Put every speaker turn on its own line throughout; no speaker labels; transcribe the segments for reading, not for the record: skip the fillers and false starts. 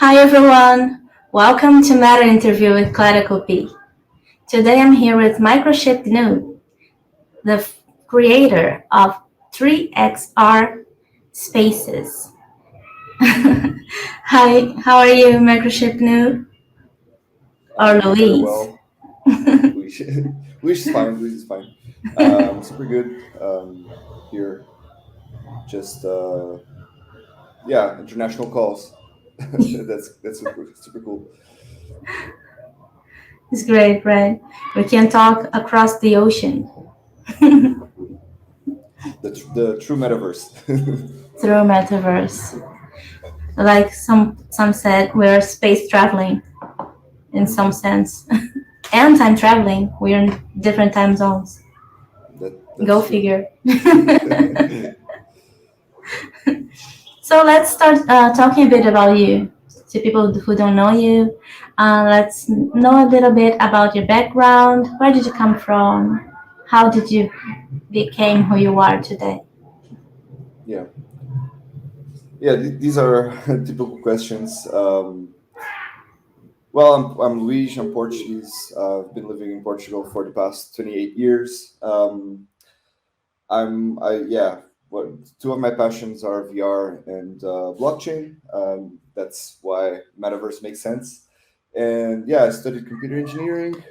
Hi everyone, welcome to Matter Interview with Klara Kopi. Today I'm here with Microchip Gnu, the creator of 3XR Spaces. Hi, how are you, Microchip Gnu?
I'm
Or
doing very
Louise?
well. Luis, Luis is fine. Luis is fine. Super good. Here, just yeah, international calls. That's super cool.
It's great, right? We can talk across the ocean
The true metaverse.
through metaverse. Like some said, we're space traveling in some
Mhm.
sense. And time traveling. We're in different time zones. Go
That's true.
figure. So let's start talking a bit about you. To people who don't know you, let's know a little bit about your background. Where did you come from? How did you became who you are today?
Yeah, yeah. These are typical questions. Well, I'm Luis. I'm Portuguese. I've been living in Portugal for the past 28 years. Yeah. What two of my passions are VR and blockchain. That's why metaverse makes sense. And yeah, I studied computer engineering.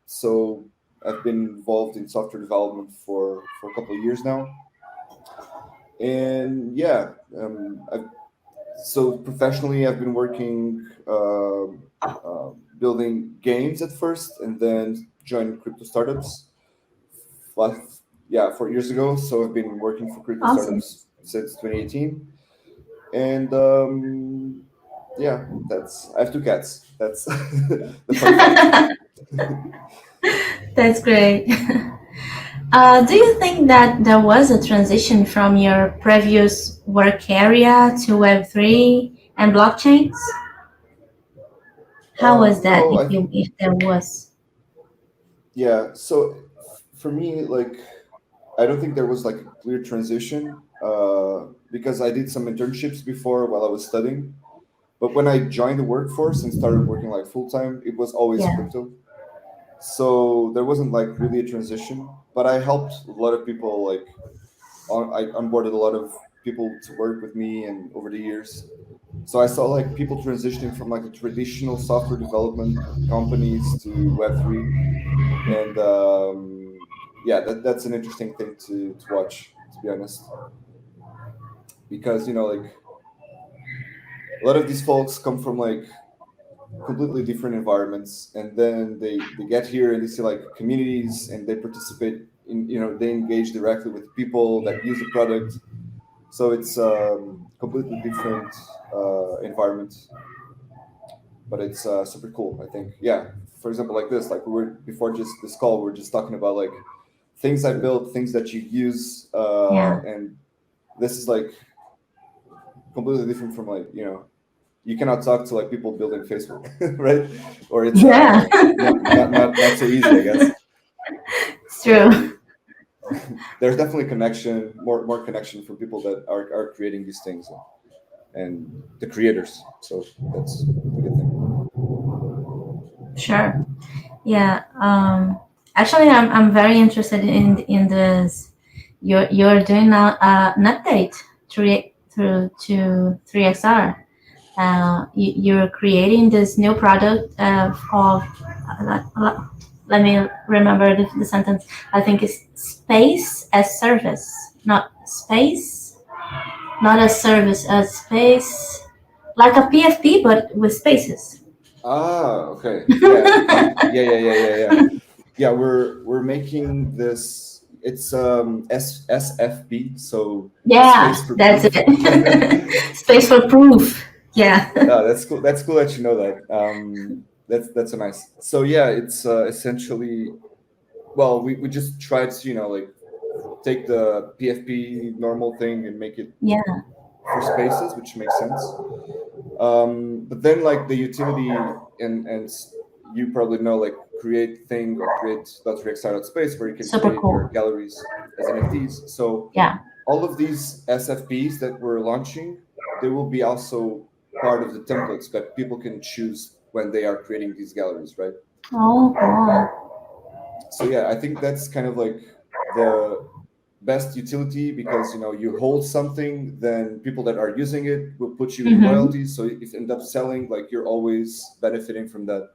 So I've been involved in software development for a couple of years now. And yeah, so professionally, I've been working building games at first, and then joined crypto startups yeah, 4 years ago. So I've been working for crypto
Awesome.
startups since 2018, and yeah, that's I have two cats. That's the fun fact.
That's great. Do you think that there was a transition from your previous work area to Web3 and blockchains? How was that,
No,
if there was?
yeah. So for me, like, I don't think there was like a clear transition because I did some internships before while I was studying. But when I joined the workforce and started working like full time, it was always
Yeah.
crypto. So there wasn't like really a transition. But I helped a lot of people like I onboarded a lot of people to work with me and over the years. So I saw like people transitioning from like the traditional software development companies to Web3, and yeah, that's an interesting thing to watch, to be honest, because like a lot of these folks come from like completely different environments, and then they get here and they see like communities and they participate in, they engage directly with people that use the product. So it's completely different environment, but it's super cool, I think. Yeah, for example, like this, like we were before just this call, we were just talking about like things I built, things that you use,
Yeah.
and this is like completely different from like you cannot talk to like people building Facebook, right? Or it's
Yeah.
not so easy, I guess.
It's true.
So there's definitely connection, more connection for people that are creating these things, and the creators. So that's a good thing.
Sure. Yeah. Actually, I'm very interested in this. You're doing now an update through to 3XR. You're creating this new product of let me remember the sentence. I think it's space as service, not space, not as service, as space, like a PFP but with spaces.
Okay. Yeah. Yeah. We're making this. It's SFP, so
Yeah,
space for
that's
proof.
it. Space for proof. Yeah.
That's cool. That's cool that you know that. That's a nice. So yeah, it's essentially, well, we just tried to like take the PFP normal thing and make it
Yeah.
for spaces, which makes sense. But then like the utility, and you probably know, like create thing or create .react.space where you can
Super
create your
cool.
galleries as NFTs. So
Yeah.
all of these SFPs that we're launching, they will be also part of the templates that people can choose when they are creating these galleries, right?
Oh, cool.
So yeah, I think that's kind of like the best utility, because you hold something, then people that are using it will put you in
Mm-hmm.
royalties. So if you end up selling, like, you're always benefiting from that.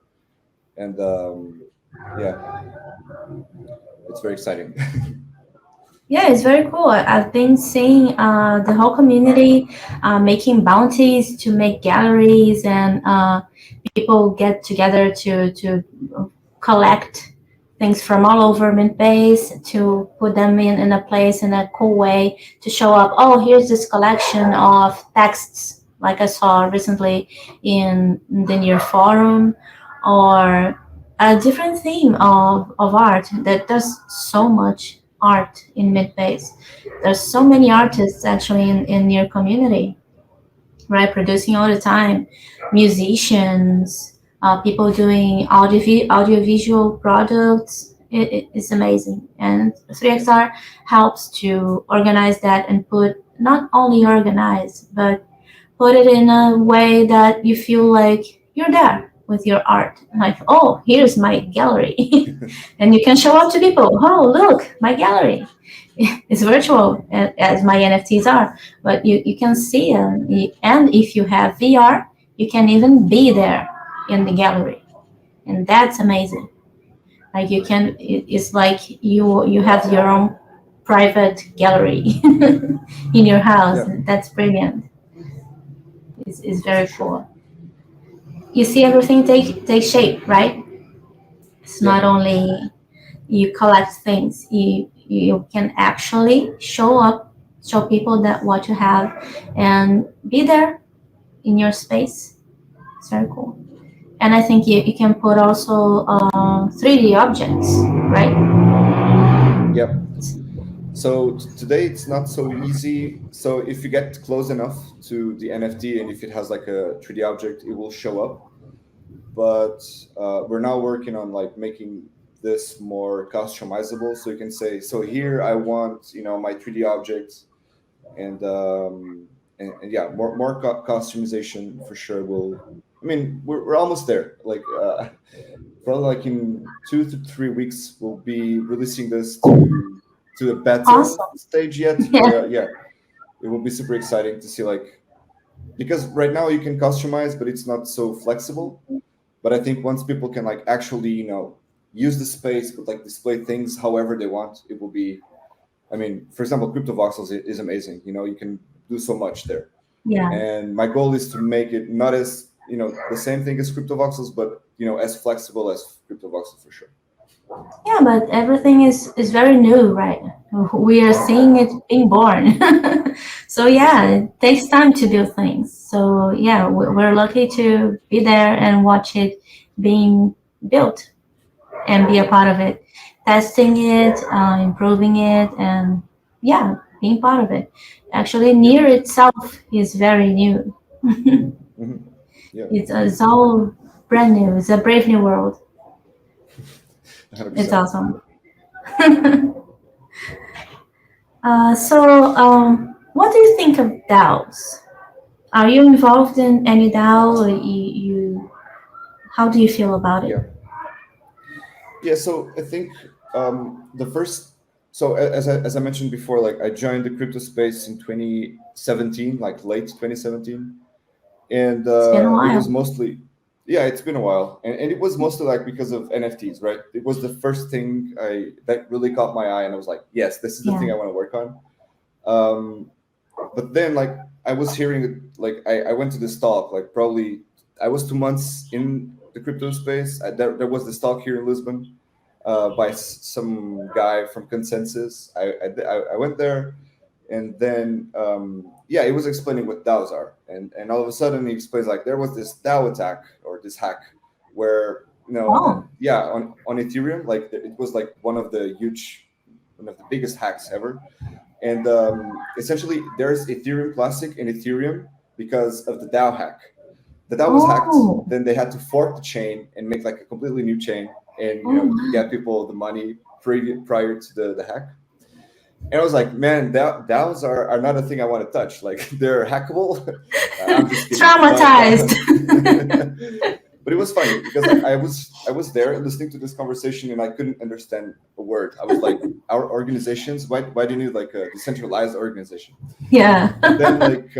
And yeah, it's very exciting.
Yeah, it's very cool. I've been seeing the whole community making bounties to make galleries, and people get together to collect things from all over Mintbase to put them in a place in a cool way to show up. Oh, here's this collection of texts, like I saw recently in the near forum, or a different theme of art. That there's so much art in Mintbase. There's so many artists actually in your community, right? Producing all the time, musicians, people doing audiovisual products. It's amazing, and 3XR helps to organize that and put not only organize, but put it in a way that you feel like you're there with your art. Like, oh, here's my gallery. And you can show up to people. Oh, look, my gallery. It's virtual, as my NFTs are, but you can see them. And if you have VR, you can even be there in the gallery. And that's amazing. Like you can, it's like you have your own private gallery in your house.
Yeah,
That's brilliant. It's
for
very
sure.
cool. You see everything take shape, right? It's
Yeah.
not only you collect things, you can actually show up, show people that what you have, and be there in your space. It's very cool. And I think you can put also 3D objects, right?
Yep. So today it's not so easy. So if you get close enough to the NFT, and if it has like a 3D object, it will show up. But we're now working on like making this more customizable. So you can say, so here I want my 3D object, and yeah, more customization for sure. Will I mean we're almost there. Like probably like in 2 to 3 weeks, we'll be releasing this to a beta
Awesome.
stage yet. But
Yeah.
yeah, it will be super exciting to see, like, because right now you can customize, but it's not so flexible. But I think once people can like actually use the space, but like display things however they want, it will be. I mean, for example, crypto voxels is amazing. You can do so much there.
Yeah.
And my goal is to make it not as the same thing as crypto voxels, but as flexible as crypto voxels for sure.
Yeah, but everything is very new, right? We are seeing it being born. So
For
yeah,
sure.
it takes time to build things. So yeah, we're lucky to be there and watch it being built and be a part of it, testing it, improving it, and yeah, being part of it. Actually,
Yep.
near itself is very new.
Hmm. Yeah.
It's all brand new. It's a brave new world. It's
100%.
awesome. So, what do you think of DAOs? Are you involved in any DAO? Or how do you feel about it?
Yeah. Yeah. So I think the first. So as I mentioned before, like I joined the crypto space in 2017, like late 2017, and
It's been a
it was
while.
mostly, yeah, it's been a while, and it was mostly like because of NFTs, right? It was the first thing that really caught my eye, and I was like, yes, this is the
Yeah.
thing I want to work on. um but then, like, I was hearing it, like I went to this talk, like probably I was 2 months in the crypto space. There was this talk here in Lisbon, by some guy from Consensus. I went there, and then yeah, he was explaining what DAOs are, and all of a sudden he explains like there was this DAO attack, or this hack, where
Oh.
yeah, on Ethereum, like it was like one of the biggest hacks ever. And essentially, there's Ethereum Classic and Ethereum because of the DAO hack. The DAO was hacked.
Oh.
Then they had to fork the chain and make like a completely new chain, and
Oh.
get people the money prior to the hack. And I was like, man, DAOs are not a thing I want to touch. Like they're hackable. I'm just kidding.
Traumatized.
But it was funny because I was there listening to this conversation and I couldn't understand a word. I was like, our organizations, why do you need like a decentralized organization?
Yeah.
And then like,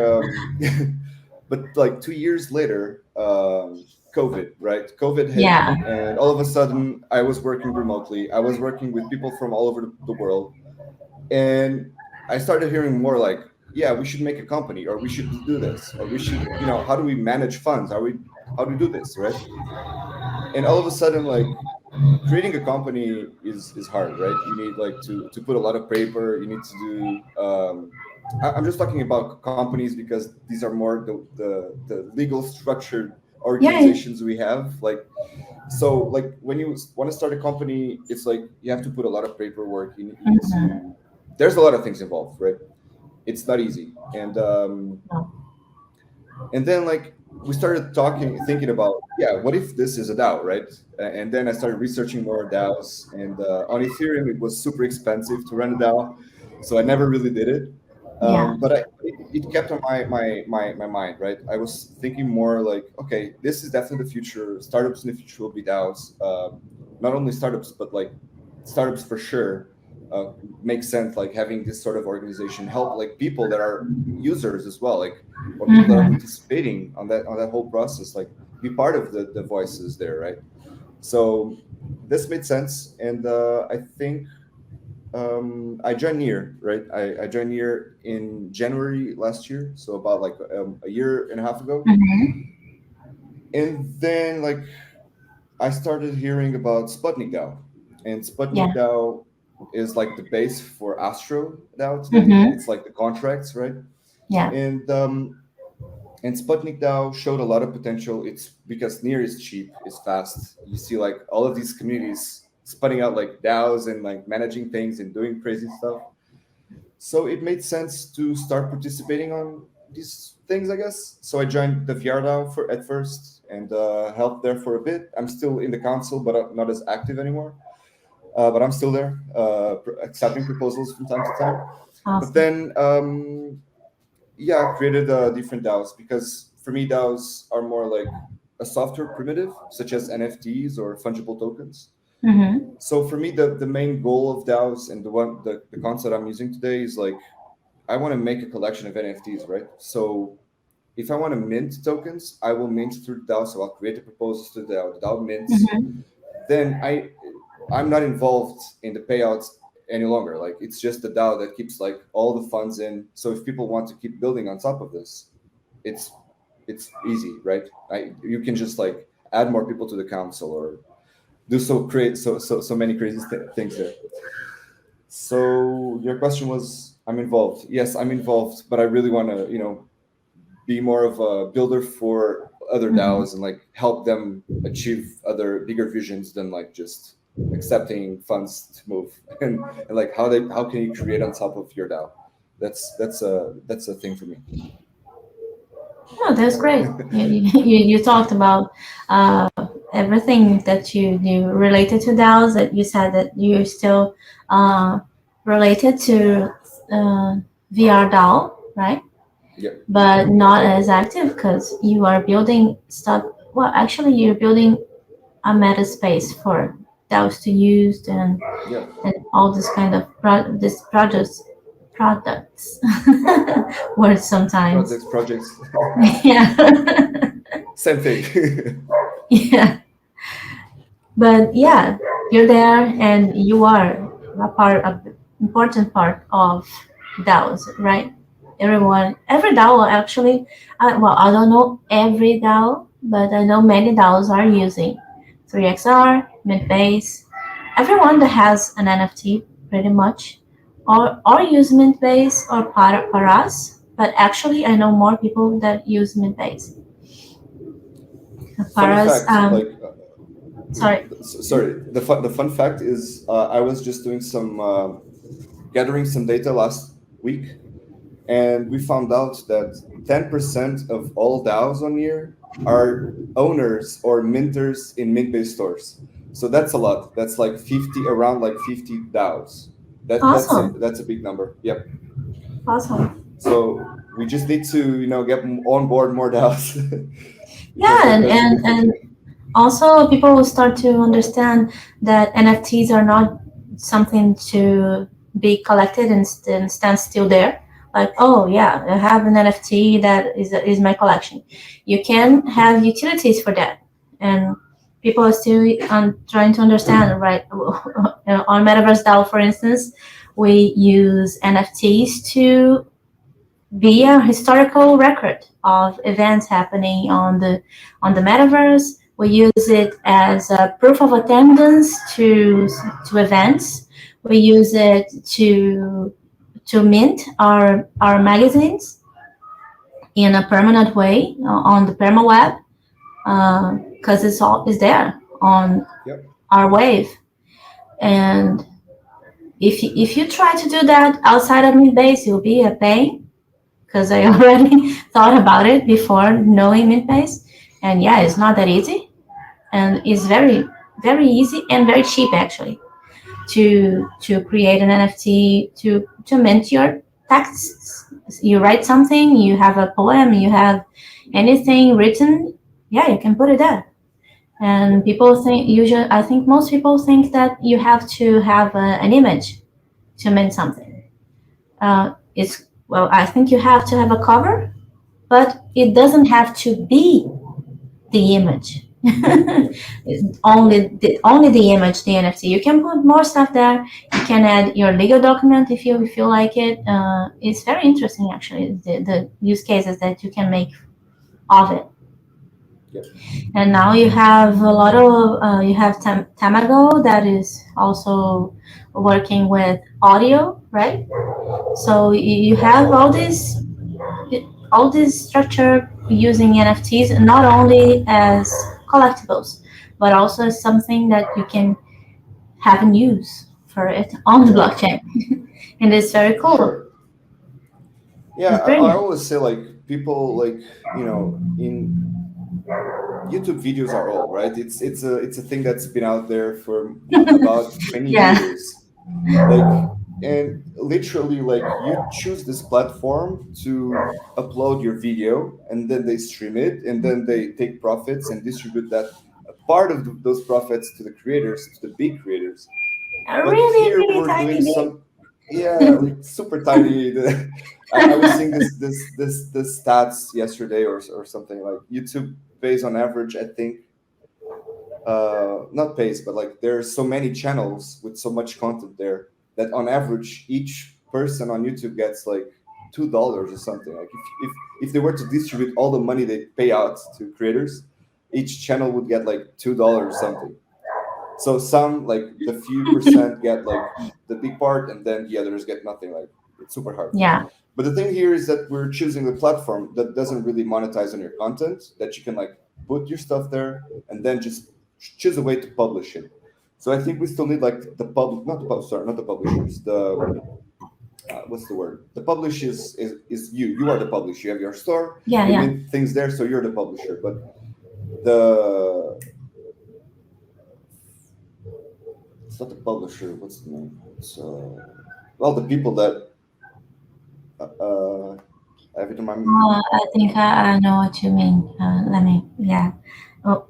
but like 2 years later, COVID, right? COVID hit,
Yeah.
and all of a sudden I was working remotely. I was working with people from all over the world, and I started hearing more like, yeah, we should make a company, or we should do this, or we should, how do we manage funds, how do we do this, right? And all of a sudden, like, creating a company is hard, right? You need like to put a lot of paper, you need to do I'm just talking about companies because these are more the legal structured
Yeah.
organizations we have, like, so like when you want to start a company, it's like you have to put a lot of paperwork. You need
Mhm.
to. There's a lot of things involved, right? It's not easy, and then like we started thinking about, yeah, what if this is a DAO, right? And then I started researching more DAOs, and on Ethereum it was super expensive to run a DAO, so I never really did it.
Yeah.
But it kept on my mind, right? I was thinking more like, okay, this is definitely the future. Startups in the future will be DAOs. Not only startups, but like startups for sure. Makes sense, like having this sort of organization help like people that are users as well, like, or people that are
Mhm.
participating on that whole process, like be part of the voices there, right? So this made sense, and I think I joined Near, right? I joined Near in January last year, so about like a year and a half ago.
Mhm.
And then like I started hearing about Sputnik DAO, and
Yeah.
Sputnik DAO is like the base for Astro DAO today.
Mhm.
It's like the contracts, right?
Yeah.
And Sputnik DAO showed a lot of potential. It's because Near is cheap, is fast. You see like all of these communities sputting out like DAOs and like managing things and doing crazy stuff. So it made sense to start participating on these things, I guess. So I joined the VR DAO at first and helped there for a bit. I'm still in the council, but not as active anymore. But I'm still there, accepting proposals from time to time. But
Awesome.
then yeah, I created different DAOs because for me, DAOs are more like a software primitive, such as NFTs or fungible tokens.
Mhm.
So for me, the main goal of DAOs and the concept I'm using today is like I want to make a collection of NFTs, right? So if I want to mint tokens, I will mint through the DAO. So I'll create the proposals to the DAO mints.
Mhm.
Then I'm not involved in the payouts any longer. Like it's just the DAO that keeps like all the funds in. So if people want to keep building on top of this, it's it's easy, right? You can just like add more people to the council or do so many crazy things there. So your question was, I'm involved. Yes, I'm involved, but I really want to, be more of a builder for other
Mhm.
DAOs and like help them achieve other bigger visions than like just accepting funds to move and like how can you create on top of your DAO? That's a thing for me.
Oh, that's great. You talked about everything that you do related to DAOs. That you said that you're still uh, related to VR DAO, right?
Yeah.
But not as active because you are building stuff. Well, actually, you're building a meta space for DAOs to use
Yeah.
and all this kind of this products words sometimes.
Projects.
Yeah.
Same thing.
Yeah. But yeah, you're there and you are a important part of DAOs, right? Every DAO actually, well, I don't know every DAO, but I know many DAOs are using 3XR, Mintbase, everyone that has an NFT pretty much, or use Mintbase or Paras, but actually I know more people that use Mintbase.
Funny
Paras,
fact, like
sorry.
sorry, the fun fact is I was just doing some gathering some data last week, and we found out that 10% of all DAOs on here are owners or minters in Mintbase stores. So that's a lot. That's like 50, around like 50 DAOs
Awesome.
That's a big number. Yep.
Awesome.
So we just need to get on board more DAOs because
Yeah,
that's a good thing.
and also people will start to understand that NFTs are not something to be collected and stand still there. Like, oh yeah, I have an NFT that is my collection. You can have utilities for that, and people are still trying to understand. Right, on Metaverse DAO, for instance, we use NFTs to be a historical record of events happening on the metaverse. We use it as a proof of attendance to events. We use it to mint our magazines in a permanent way on the permaweb because it's all is there on
Yep.
our wave. And if you try to do that outside of Mintbase, you'll be a pain because I already thought about it before knowing Mintbase. And yeah, it's not that easy. And it's very easy and very cheap actually to create an NFT to mint your texts. You write something, you have a poem, you have anything written, yeah, you can put it there. And people think usually, I think most people think that you have to have an image to mint something. It's well, I think you have to have a cover, but it doesn't have to be the image. It's only the image, the NFT. You can put more stuff there. You can add your legal document if you feel like it. It's very interesting actually the use cases that you can make of it.
Yep.
And now you have a lot of you have Tamago that is also working with audio, right? So you have all this structure using NFTs not only as collectibles, but also as something that you can have and use for it on the blockchain. And it's very cool.
Sure. Yeah,
It's
I
brilliant.
always say like people like in YouTube videos are old, right? It's a thing that's been out there for about 20
Yeah.
years. Like, and literally like you choose this platform to upload your video and then they stream it and then they take profits and distribute that a part of those profits to the creators, to the big creators.
A
But
really,
here
really
we're doing
tiny bit.
some, yeah, like super tiny. I was seeing this stats yesterday or something like YouTube pays on average, I think, not pays, but like there's so many channels with so much content there that on average each person on YouTube gets like $2 or something. Like if they were to distribute all the money they pay out to creators, each channel would get like $2 or something. So some like the few percent get like the big part, and then the others get nothing. Like it's super hard.
Yeah.
But the thing here is that we're choosing the platform that doesn't really monetize on your content, that you can like put your stuff there and then just choose a way to publish it. So I think we still need like the public, not the sorry, not the publishers. The what's the word? The publish is you. You are the publisher. You have your store.
Yeah,
You
yeah.
mint things there, so you're the publisher. But the it's not the publisher. What's the name? It's well, the people that I have it in my.
I think I know what you mean. Let me, yeah. Oh,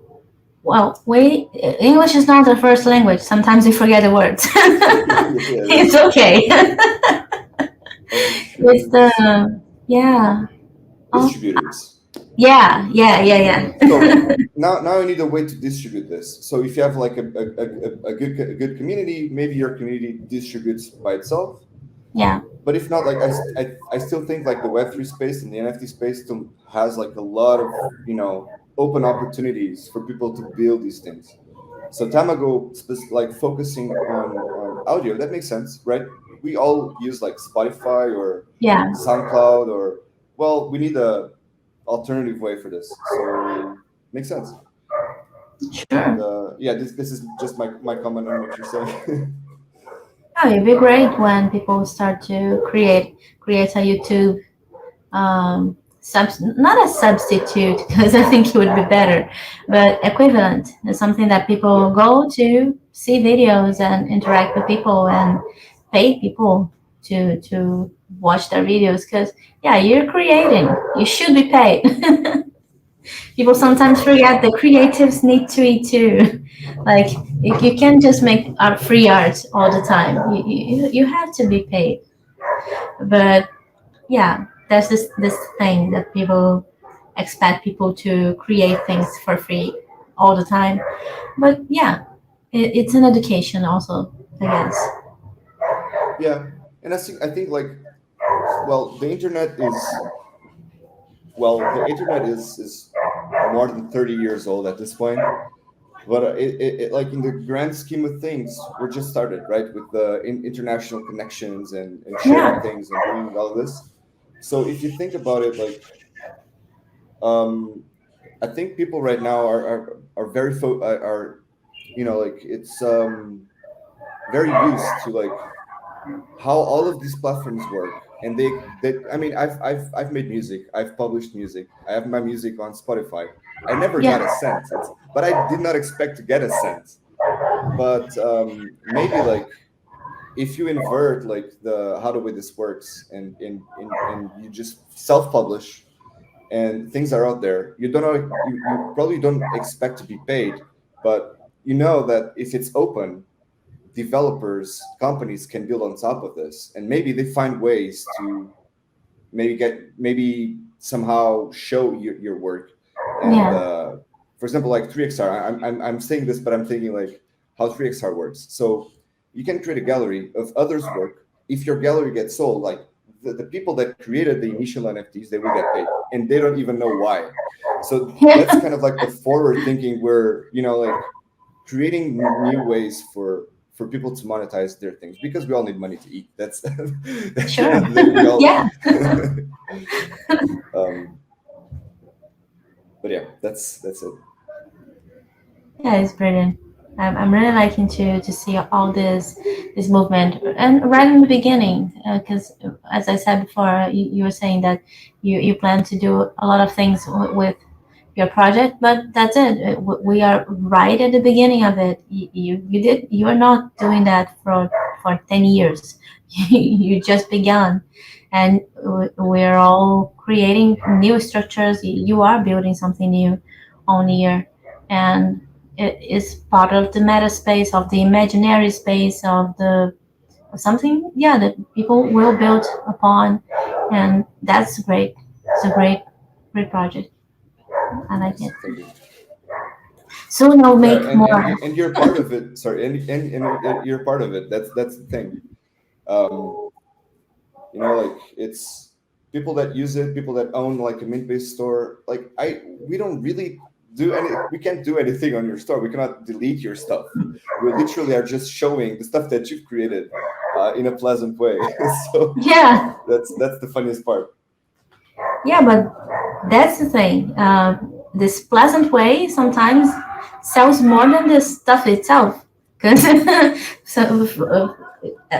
well, we English is not the first language. Sometimes we forget the words.
Yeah,
It's okay. It's
Publishers,
the yeah. Oh,
distributors.
yeah.
So now I need a way to distribute this. So if you have like a good community, maybe your community distributes by itself.
Yeah,
But if not, like I still think like the Web3 space and the NFT space still has like a lot of open opportunities for people to build these things. So Tamago, like focusing on audio, that makes sense, right? We all use like Spotify or
yeah,
SoundCloud, or well, we need a alternative way for this. So makes sense. And
sure.
yeah, this is just my comment on what you're saying.
Oh, it'd be great when people start to create a YouTube not a substitute because I think it would be better, but equivalent. It's something that people
Yeah,
go to see videos and interact with people and pay people to watch their videos, because yeah, you're creating, you should be paid. People
Yeah,
sometimes forget that creatives need to eat too. Like you can't just make art, free art all the time. You have to be paid. But yeah, there's this thing that people expect people to create things for free all the time. But yeah, it's an education also, I guess.
yeah. And I think like, well, the internet is more than 30 years old at this point. But it like in the grand scheme of things, we're just started, right, with the international connections and sharing
Yeah,
things and doing all of this. So if you think about it, like, um, I think people right now are very are, like, it's very used to like how all of these platforms work. And they I mean, I've made music, I've published music, I have my music on Spotify. I never got a
yeah,
cent. But I did not expect to get a cent. But maybe like if you invert like the how the way this works, and you just self-publish and things are out there, you don't know, you probably don't expect to be paid. But you know that if it's open, developers, companies can build on top of this, and maybe they find ways to maybe somehow show your work. And
yeah,
for example, like 3XR, I'm saying this, but I'm thinking like how 3XR works. So you can create a gallery of others' work. If your gallery gets sold, like the people that created the initial NFTs, they will get paid, and they don't even know why. So that's
yeah.
kind of like the forward thinking, where like creating new ways for people to monetize their things, because we all need money to eat. That's at the end
Sure.
of the day, we all.
Yeah,
um, but yeah, that's it.
yeah, it's brilliant. I'm really liking to see all this movement, and right in the beginning, because as I said before, you were saying that you plan to do a lot of things with your project, but that's it. We are right at the beginning of it. You are not doing that for 10 years. You just began, and we're all creating new structures. You are building something new on here, and it is part of the meta space, of the imaginary space, of the something, yeah, that people will build upon, and that's great. It's a great project. I like
Nice,
it.
thank you.
Soon I'll
Yeah,
make more.
and you're part of it. Sorry, and you're part of it. That's the thing. Um, like, it's people that use it, people that own like a Mintbase store. Like, we don't really we can't do anything on your store. We cannot delete your stuff. We literally are just showing the stuff that you've created in a pleasant way. So
Yeah,
that's the funniest part.
yeah, but that's the thing. This pleasant way sometimes sells more than the stuff itself. Because so,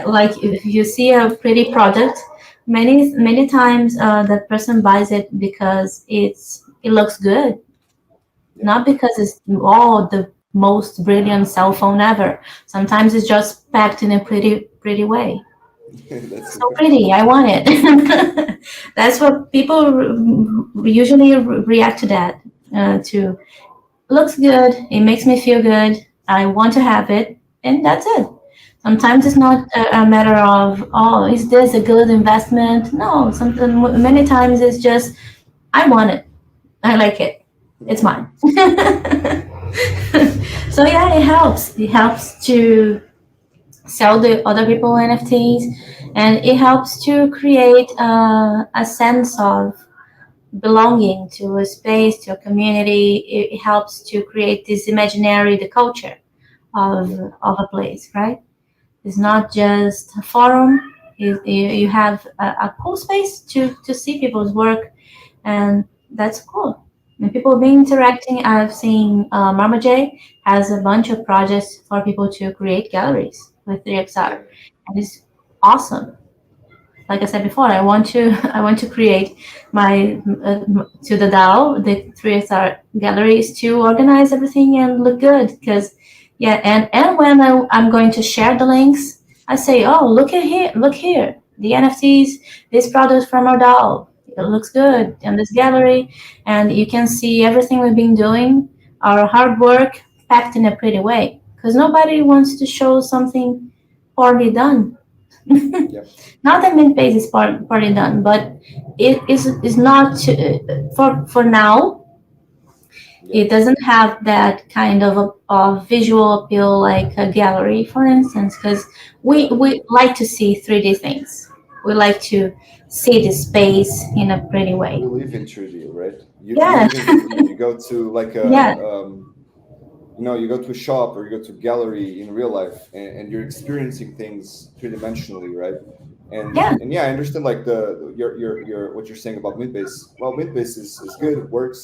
like if you see a pretty product, many times that person buys it because it looks good,
Yeah.
not because it's all the most brilliant cell phone ever. Sometimes it's just packed in a pretty way.
That's
So pretty, I want it. That's what people usually react to that. To looks good, it makes me feel good. I want to have it, and that's it. Sometimes it's not a matter of, oh, is this a good investment? No, something many times it's just I want it. I like it. It's mine. So yeah, it helps. It helps to sell the other people NFTs, and it helps to create a sense of belonging to a space, to a community. It helps to create this imaginary, the culture of
Yeah.
of a place, right? It's not just a forum. You have a cool space to see people's work, and that's cool. And people been interacting. I've seen Mama J has a bunch of projects for people to create galleries with
Yeah.
3XR, and it's awesome. Like I said before, I want to I want to create my to the DAO, the 3XR galleries, to organize everything and look good. Because yeah, and when I'm going to share the links, I say, oh, look here, the NFTs, this product from our DAO. It looks good in this gallery, and you can see everything we've been doing, our hard work packed in a pretty way. Because nobody wants to show something poorly done.
Yep.
Not that Mintbase is poorly done, but it is not for now. It
Yep.
doesn't have that kind of visual appeal like a gallery, for instance, because
Yeah.
we like to see 3D things. We like to see the space in a pretty way.
We live in 3D, right? You
Yeah,
live in 3D. You go to like
yeah,
you go to a shop or you go to a gallery in real life, and you're experiencing things three-dimensionally, right?
yeah.
And yeah, I understand like your what you're saying about Mintbase. Well, Mintbase is good. It works,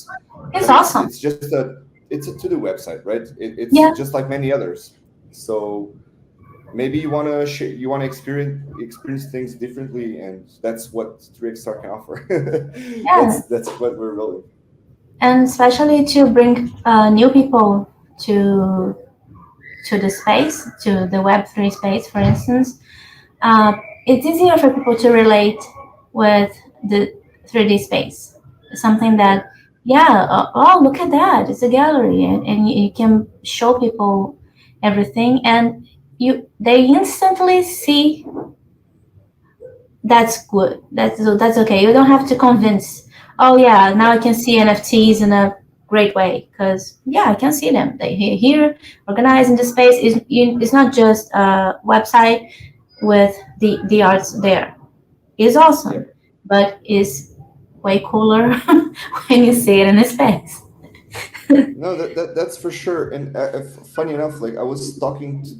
It's
but
awesome.
it's just it's a to-do website, right? It's
Yeah,
just like many others. So maybe you want to you want to experience things differently, and that's what 3xr can offer.
yeah.
That's what we're building.
And especially to bring new people to the space, to the Web3 space, for instance. It's easier for people to relate with the 3D space. Something
Yeah.
that, yeah, oh, look at that, it's a gallery, and you can show people everything, and they instantly see that's good. That's okay. You don't have to convince. Oh yeah, now I
Yep.
can see NFTs in a great way because yeah, I can see them. They here organized in the space. It's not just a website with the arts there. It's awesome,
Yep.
but it's way cooler when you see it in a space.
No, that's for sure. And funny enough, like I was talking to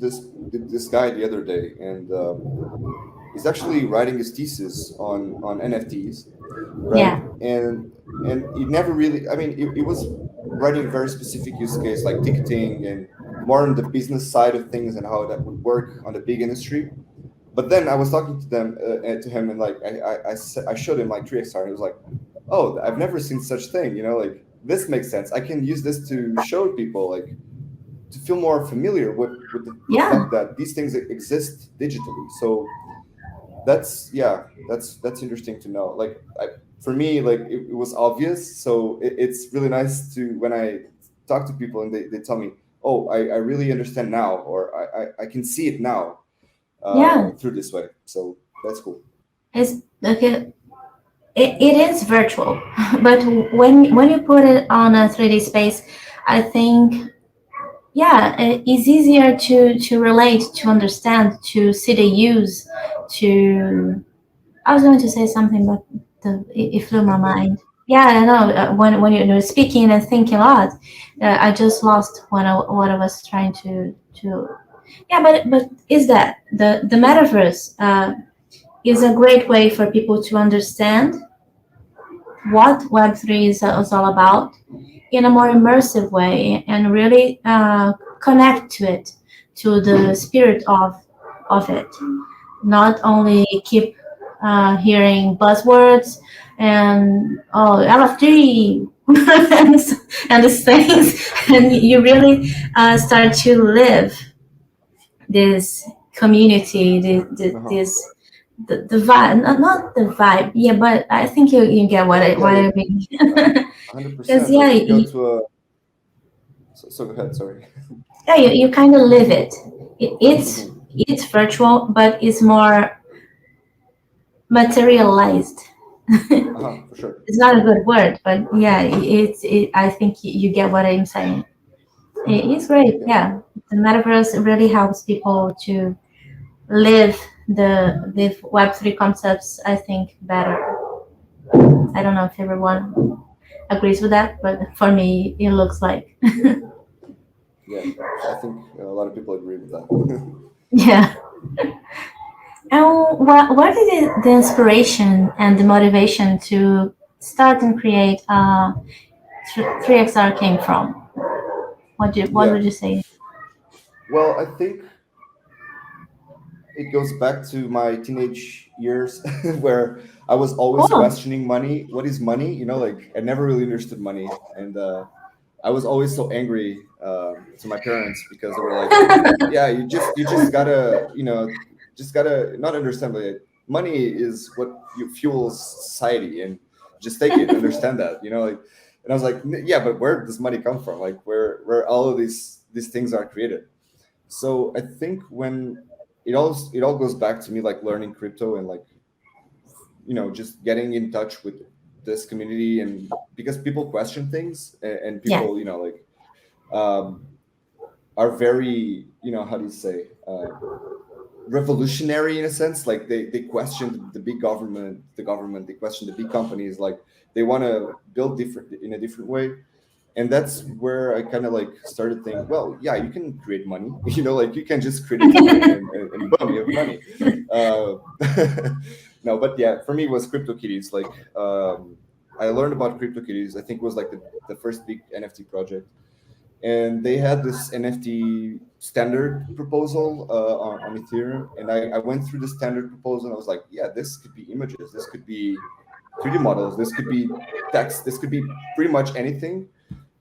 this guy the other day, and he's actually writing his thesis on NFTs, right?
Yeah,
And he never really. I mean, it was writing a very specific use case like ticketing and more on the business side of things and how that would work on the big industry. But then I was talking to them and to him, and like I showed him like 3xr, and he was like, "Oh, I've never seen such thing. You know, like this makes sense. I can use this to show people like to feel more familiar with the
yeah,
fact that these things exist digitally." So that's yeah, that's interesting to know. Like for me, like it was obvious. So it's really nice to when I talk to people and they tell me, "Oh, I really understand now," or I can see it now
yeah.
through this way. So that's cool.
It's okay. It is virtual, but when you put it on a 3D space, I think yeah, it's easier to relate, to understand, to see the use. To I was going to say something, but it flew my mind. Yeah, I know. When you're speaking and thinking a lot, I just lost what I was trying to. Yeah, but is that the metaverse is a great way for people to understand what Web3 is all about in a more immersive way and really connect to it, to the spirit of it. Not only keep hearing buzzwords and oh LF3 and these things, and you really start to live this community,
Uh-huh.
this the vibe, not the vibe, yeah, but I think you get
Yeah,
what
yeah,
I mean.
uh,
Because
100%.
yeah,
Like you go to a so go ahead. Sorry.
yeah, you kind of live it. It's
Hmm.
it's virtual, but it's more materialized.
Uh-huh, for sure.
It's not a good word, but yeah, I think you get what I'm saying. It's great,
Yeah.
yeah. The metaverse really helps people to live the Web3 concepts. I think better. I don't know if everyone agrees with that, but for me, it looks like
Yeah. I think a lot of people agree with that.
yeah. And what is the inspiration and the motivation to start and create 3XR came from? What
Yeah.
would you say?
Well, I think it goes back to my teenage years where I was always
Cool.
questioning money. What is money? You know, like I never really understood money, and I was always so angry to my parents because they were like, "Yeah, you just gotta just gotta not understand, but like, money is what you fuels society, and just take it, understand that, like. And I was like, yeah, but where does money come from? Like, where all of these things are created. So I think when it all goes back to me, like learning crypto, and like, just getting in touch with this community, and because people question things, and
Yes.
people, like, um, are very, how do you say, revolutionary in a sense. Like they question the big government, they question the big companies, like they want to build different in a different way. And that's where I kind of like started thinking, well, yeah, you can create money, like you can just create a token, and boom, you have money. uh, no, but yeah, for me it was CryptoKitties. Like, I learned about CryptoKitties, I think it was like the first big NFT project. And they had this NFT standard proposal, on Ethereum, and I went through the standard proposal, and I was like, yeah, this could be images, this could be 3D models, this could be text, this could be pretty much anything.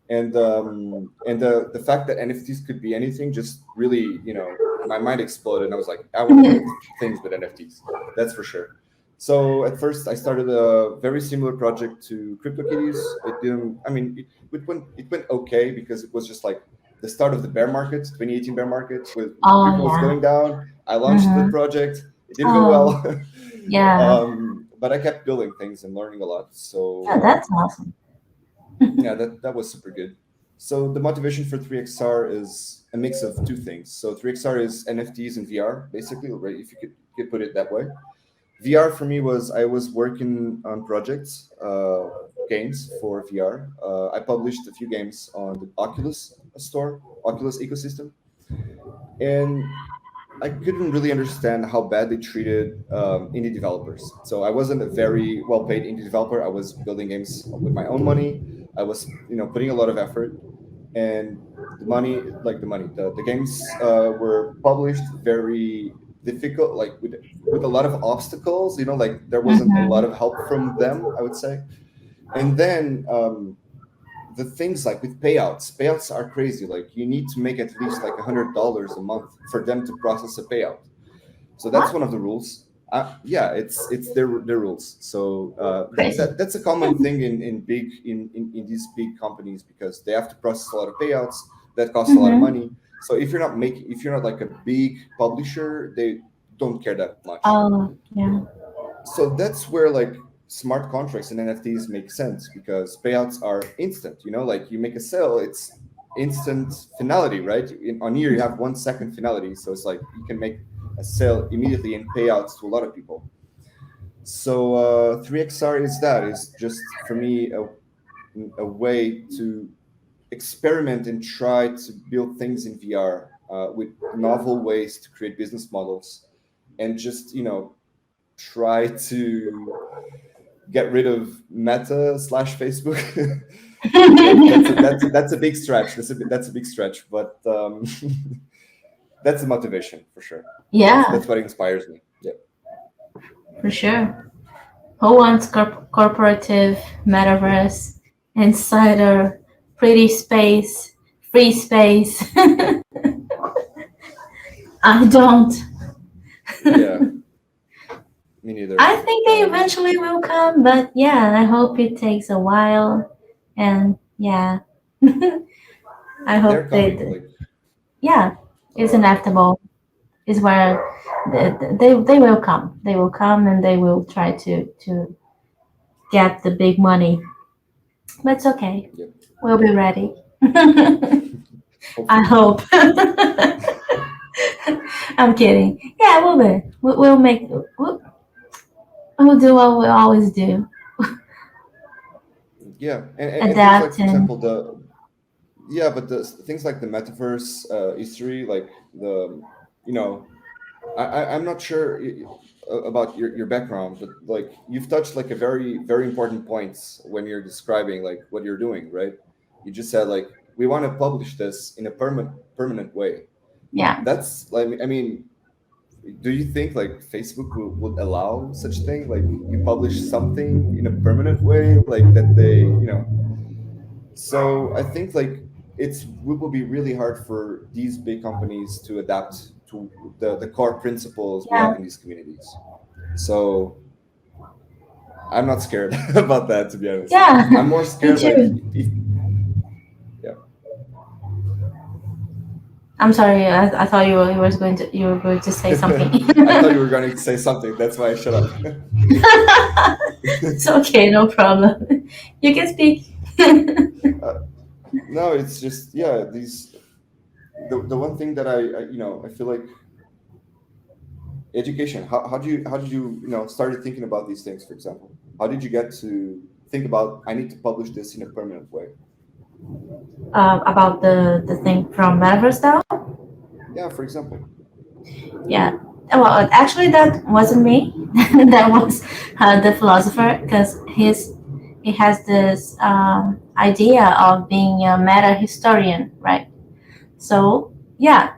And the fact that NFTs could be anything just really, my mind exploded, and I was like, I want to build things with NFTs, that's for sure. So at first I started a very similar project to CryptoKitties. It didn't, I mean, it went okay, because it was just like the start of the bear market, 2018 bear market, with
Oh
crypto was
yeah.
going down. I launched the
Mm-hmm.
project, it didn't go
Oh
well.
yeah.
But I kept building things and learning a lot.
Yeah,
So
that's awesome.
yeah, that was super good. So the motivation for 3XR is a mix of two things. So 3XR is NFTs and VR, basically, right? If you could put it that way. VR for me was, I was working on projects, games for VR. I published a few games on the Oculus store, Oculus ecosystem, and I couldn't really understand how bad they treated, indie developers. So I wasn't a very well-paid indie developer. I was building games with my own money. I was, putting a lot of effort, and the games, were published very difficult, like with a lot of obstacles. Like there wasn't a lot
Mm-hmm.
of help from them, I would say. And then, the things like with payouts are crazy. Like you need to make at least like $100 a month for them to process a payout. So that's
What?
one of the rules. Yeah, it's their rules. So,
Crazy.
that's a common thing in these big companies, because they have to process a lot of payouts that cost a lot of
Mm-hmm.
money. So if you're not like a big publisher, they don't care that much.
Oh yeah.
So that's where like smart contracts and NFTs make sense, because payouts are instant. Like you make a sale, it's instant finality, right? On here you have 1 second finality, so it's like you can make a sale immediately and payouts to a lot of people. So, 3XR is just for me a way to experiment and try to build things in VR, with novel ways to create business models, and just try to get rid of Meta slash Facebook. That's a big stretch. That's a big stretch, but, that's the motivation for sure.
Yeah,
That's what inspires me. Yeah.
for sure. Who wants corporative metaverse, insider, pretty space, free space? I don't.
Yeah, me neither.
I think they
Um,
eventually will come, but yeah, I hope it takes a while. And yeah, I
they're
hope
coming. Like,
yeah, it's
uh,
inevitable. Is where they will come. They will come and they will try to get the big money. But it's okay.
yep.
We'll be ready. I
Hopefully.
hope. I'm kidding. Yeah, we'll be. We'll make. We'll do what we always do.
Yeah, and things like,
Adapt
for
and.
example, but the things like the metaverse, history, like you know, I'm not sure, about your background, but like you've touched like a very very important points when you're describing like what you're doing, right? You just said like we want to publish this in a permanent way.
Yeah.
That's like, I mean, do you think like Facebook would allow such thing? Like you publish something in a permanent way, like that they. So I think like it will be really hard for these big companies to adapt to the core principles we
Yeah,
have in these communities. So I'm not scared about that, to be honest.
yeah,
I'm more
me
scared like
too.
if yeah.
I'm sorry. I thought you were going to say something.
I thought you were going to say something. That's why I shut up.
It's okay, no problem. You can speak.
uh, no, it's just yeah. These the one thing that I feel like education. How did you started thinking about these things? For example, how did you get to think about I need to publish this in a permanent way?
About the thing from Metaverse now.
Yeah, for example.
Yeah. Well, actually, that wasn't me. That was the philosopher, because he has this idea of being a meta historian, right? So yeah,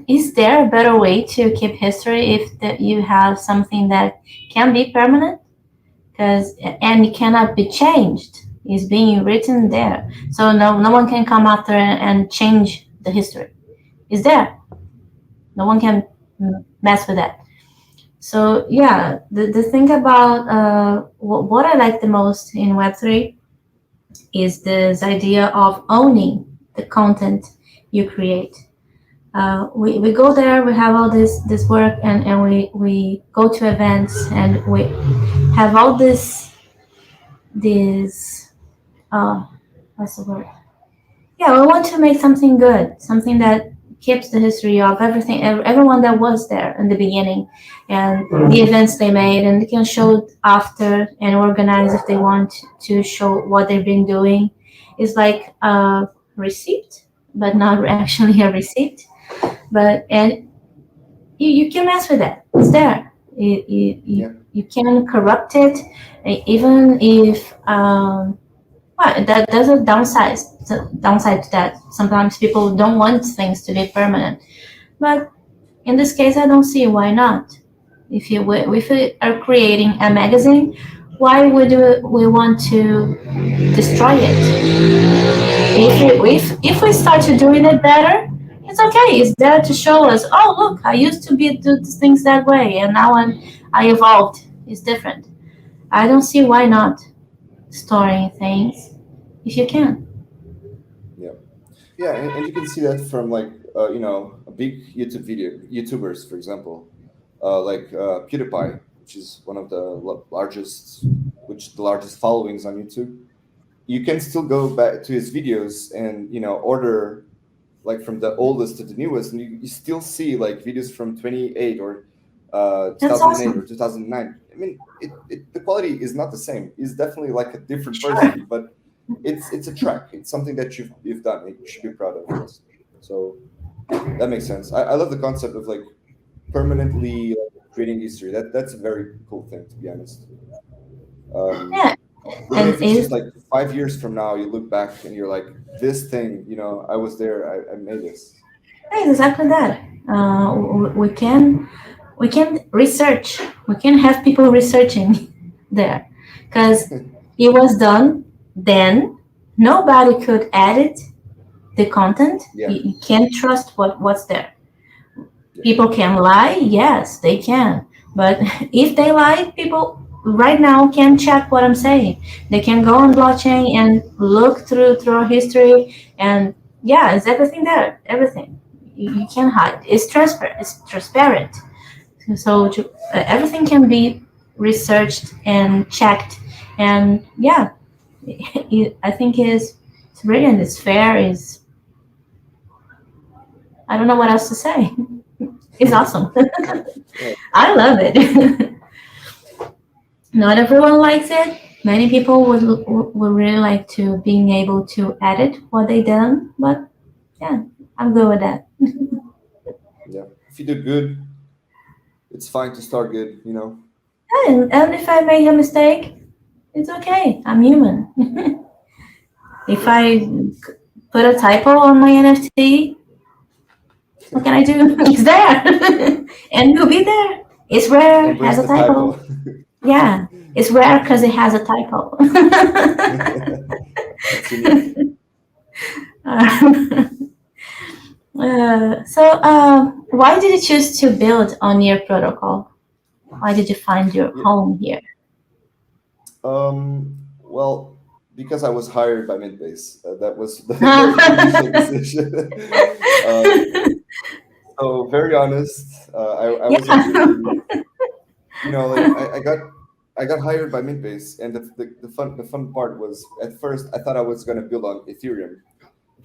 is there a better way to keep history if you have something that can be permanent, because and it cannot be changed? It's being written there, so no one can come after and change the history. It's there. No one can mess with that. So yeah, the thing about what I like the most in Web3 is this idea of owning the content you create. We go there, we have all this work, and we go to events, and we have all this uh, what's the word? Yeah, we want to make something good, something that keeps the history of everything, everyone that was there in the beginning, and the events they made, and they can show it after and organize if they want to show what they've been doing. It's like a receipt, but not actually a receipt. But and you can mess with it. It's there.
Yeah.
You can corrupt it, even if well, there's a downside to that. Sometimes people don't want things to be permanent, but in this case, I don't see why not. If we are creating a magazine, why would we want to destroy it? If we start to doing it better, it's okay. It's there to show us. Oh, look, I used to be do things that way, and now I evolved. It's different. I don't see why not storing things if you can.
Yeah. Yeah, and you can see that from like a big YouTubers, for example, like PewDiePie, which is one of the largest followings on YouTube. You can still go back to his videos and order like from the oldest to the newest, and you still see like videos from 28 or
That's
2008 or
awesome.
2009. I mean, the quality is not the same. He's definitely like a different
Sure.
person, but it's a track. It's something that you've done. You should be proud of, I guess. So that makes sense. I love the concept of like permanently creating history. That's a very cool thing, to be honest. Um,
Yeah,
Even
and
if it's just
it,
like 5 years from now, you look back and you're like, this thing, I was there. I made this.
yeah, exactly that. We can research. We can have people researching there, because it was done then. Nobody could edit the content.
Yeah,
You can't trust what's there.
yeah,
People can lie, yes, they can. But if they lie, people right now can check what I'm saying. They can go on
yeah,
blockchain and look through our history, and yeah, it's everything there. Everything. You can't hide. It's transparent. It's transparent. So everything can be researched and checked, and yeah, I think it's brilliant. It's fair. Is I don't know what else to say. It's awesome.
yeah,
I love it. Not everyone likes it. Many people would really like to being able to edit what they done, but yeah, I'm good with that.
yeah. If you do good, it's fine to start good.
And if I make a mistake, it's okay. I'm human. If
Yeah.
I put a typo on my NFT, what can I do? It's there, and it'll be there. It's rare, has
Embrace
a
the typo.
typo. Yeah, it's rare because it has a typo.
It's unique.
Why did you choose to build on your protocol? Why did you find your
Yeah.
home here?
Well, because I was hired by Mintbase, that was the initial decision. um, so very honest, I wasn't
Yeah.
really, like I got hired by Mintbase, and the fun part was at first I thought I was gonna build on Ethereum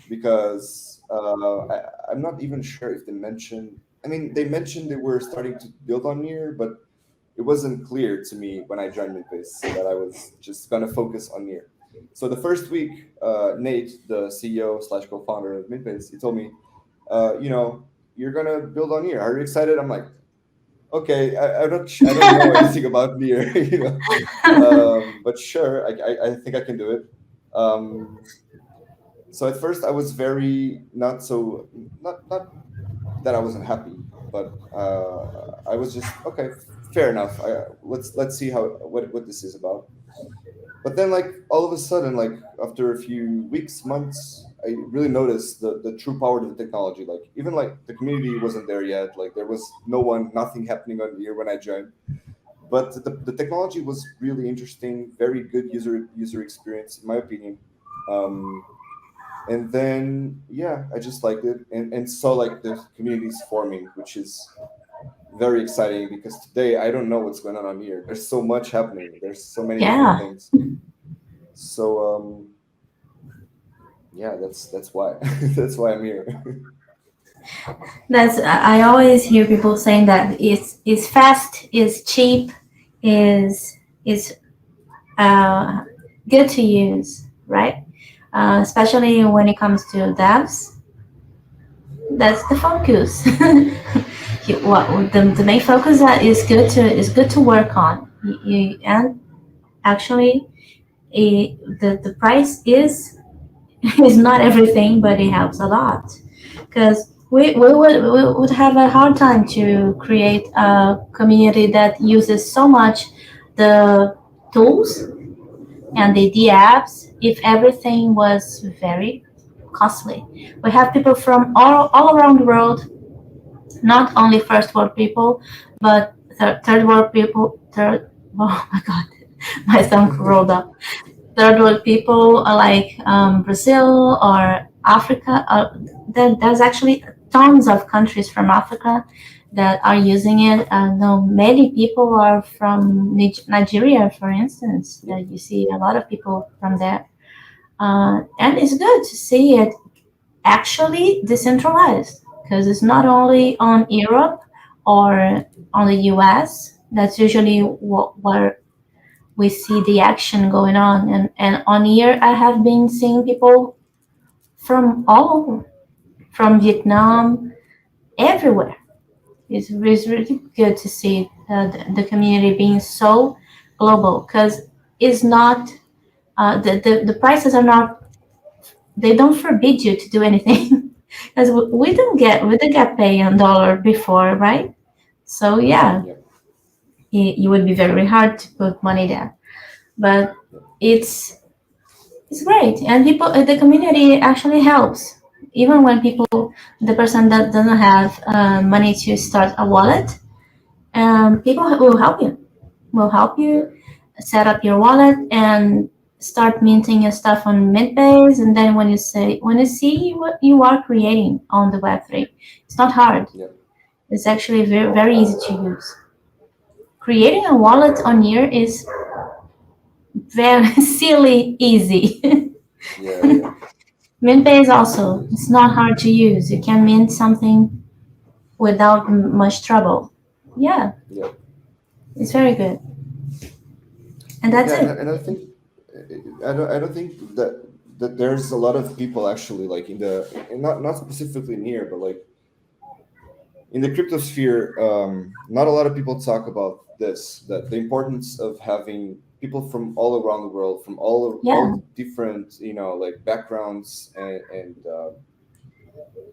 because I'm not even sure if they mentioned. I mean, they mentioned they were starting to build on Near, but it wasn't clear to me when I joined Mintbase that I was just gonna focus on Near. So the first week, Nate, the CEO slash co-founder of Mintbase, he told me, you're gonna build on Near. Are you excited? I'm like, okay, I don't know anything about Near, but sure, I think I can do it. Um, so at first I was very not so not that I wasn't happy, but I was just okay, fair enough. Let's see how what this is about. But then like all of a sudden, like after a few weeks, months, I really noticed the true power of the technology. Like even like the community wasn't there yet. Like there was no one, nothing happening on here when I joined. But the technology was really interesting, very good user experience in my opinion. Um, and then yeah, I just liked it and saw like the communities forming, which is very exciting because today I don't know what's going on here. There's so much happening, there's so many different
Yeah,
things. So yeah, that's why that's why I'm here.
I always hear people saying that it's fast, it's cheap, is good to use, right? Especially when it comes to devs, that's the focus. The main focus that is good to work on. And actually, the price is not everything, but it helps a lot because we would have a hard time to create a community that uses so much the tools and the apps if everything was very costly. We have people from all around the world, not only first world people, but third world people. Oh my god, my stomach rolled up. Third world people like Brazil or Africa. There's actually tons of countries from Africa that are using it. I know many people are from Nigeria, for instance.
Yeah,
You see a lot of people from there. And it's good to see it actually decentralized because it's not only on Europe or on the US. That's usually where we see the action going on. And on here, I have been seeing people from all over, from
yeah,
Vietnam, everywhere. It's really good to see the community being so global because it's not, the prices are not, they don't forbid you to do anything. Because we didn't get paid in dollar before, right? So yeah,
yeah,
it would be very hard to put money there. But
yeah,
it's it's great, and the community actually helps. Even when the person that doesn't have money to start a wallet, people will help you. Will help
yeah,
you set up your wallet and start minting your stuff on Mintbase. And then when you see what you are creating on the Web3, it's not hard.
yeah,
It's actually very easy to use. Creating a wallet on here is very silly easy.
yeah, yeah,
Mintbase also, it's not hard to use. You can mint something without much trouble. Yeah,
yeah.
it's very good. And that's
Yeah,
it.
and I think I don't think that there's a lot of people actually like not specifically in here, but like in the crypto sphere, not a lot of people talk about this, that the importance of having people from all around the world, from
Yeah,
all different like backgrounds and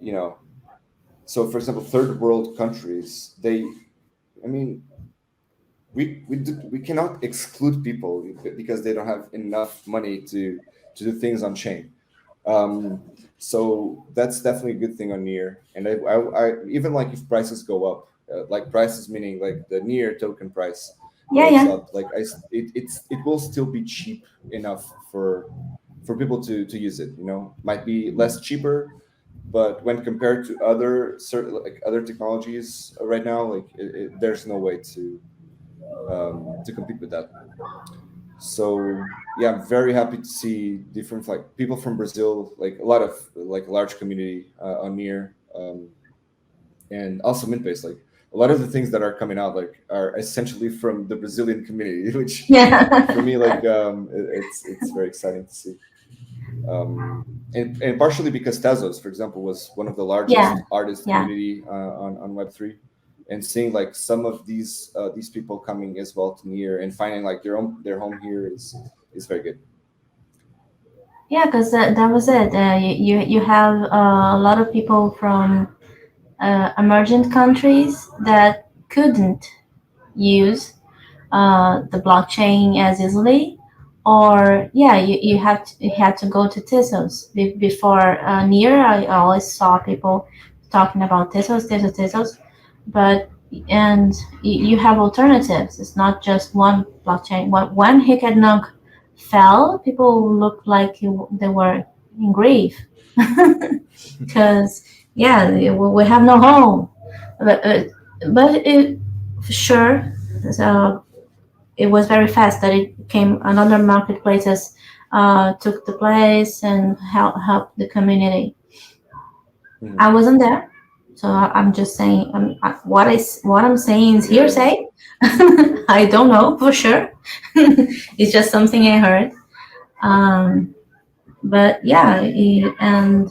you know so for example third world countries, I mean we cannot exclude people because they don't have enough money to do things on chain. Um, so that's definitely a good thing on near. And I even like if prices go up, like prices meaning like the near token price
Yeah,
goes
yeah,
up, like it will still be cheap enough for people to use it. You know, might be less cheaper, but when compared to other certain like other technologies right now, like there's no way to compete with that. So yeah, I'm very happy to see different like people from Brazil, like a lot of like a large community on near, and also Mintbase. Like a lot of the things that are coming out like are essentially from the Brazilian community, which for
yeah,
me like it's very exciting to see. And partially because Tezos, for example, was one of the
yeah,
largest artist
yeah.
community on Web3, and seeing like some of these people coming as well to near and finding like their home here is very good.
Yeah, because that was it. You have a lot of people from emergent countries that couldn't use the blockchain as easily, or yeah, you had to go to Tezos before near. I always saw people talking about Tezos, but and you have alternatives. It's not just one blockchain. When Hicketnock fell, people looked like they were in grief because yeah, we have no home, but it for sure. So it was very fast that it came another marketplaces took the place and help the community. I
Mhm.
wasn't there, so I'm just saying what I'm saying is
Yeah, yeah.
hearsay. I don't know for sure. It's just something I heard. Um, but yeah, and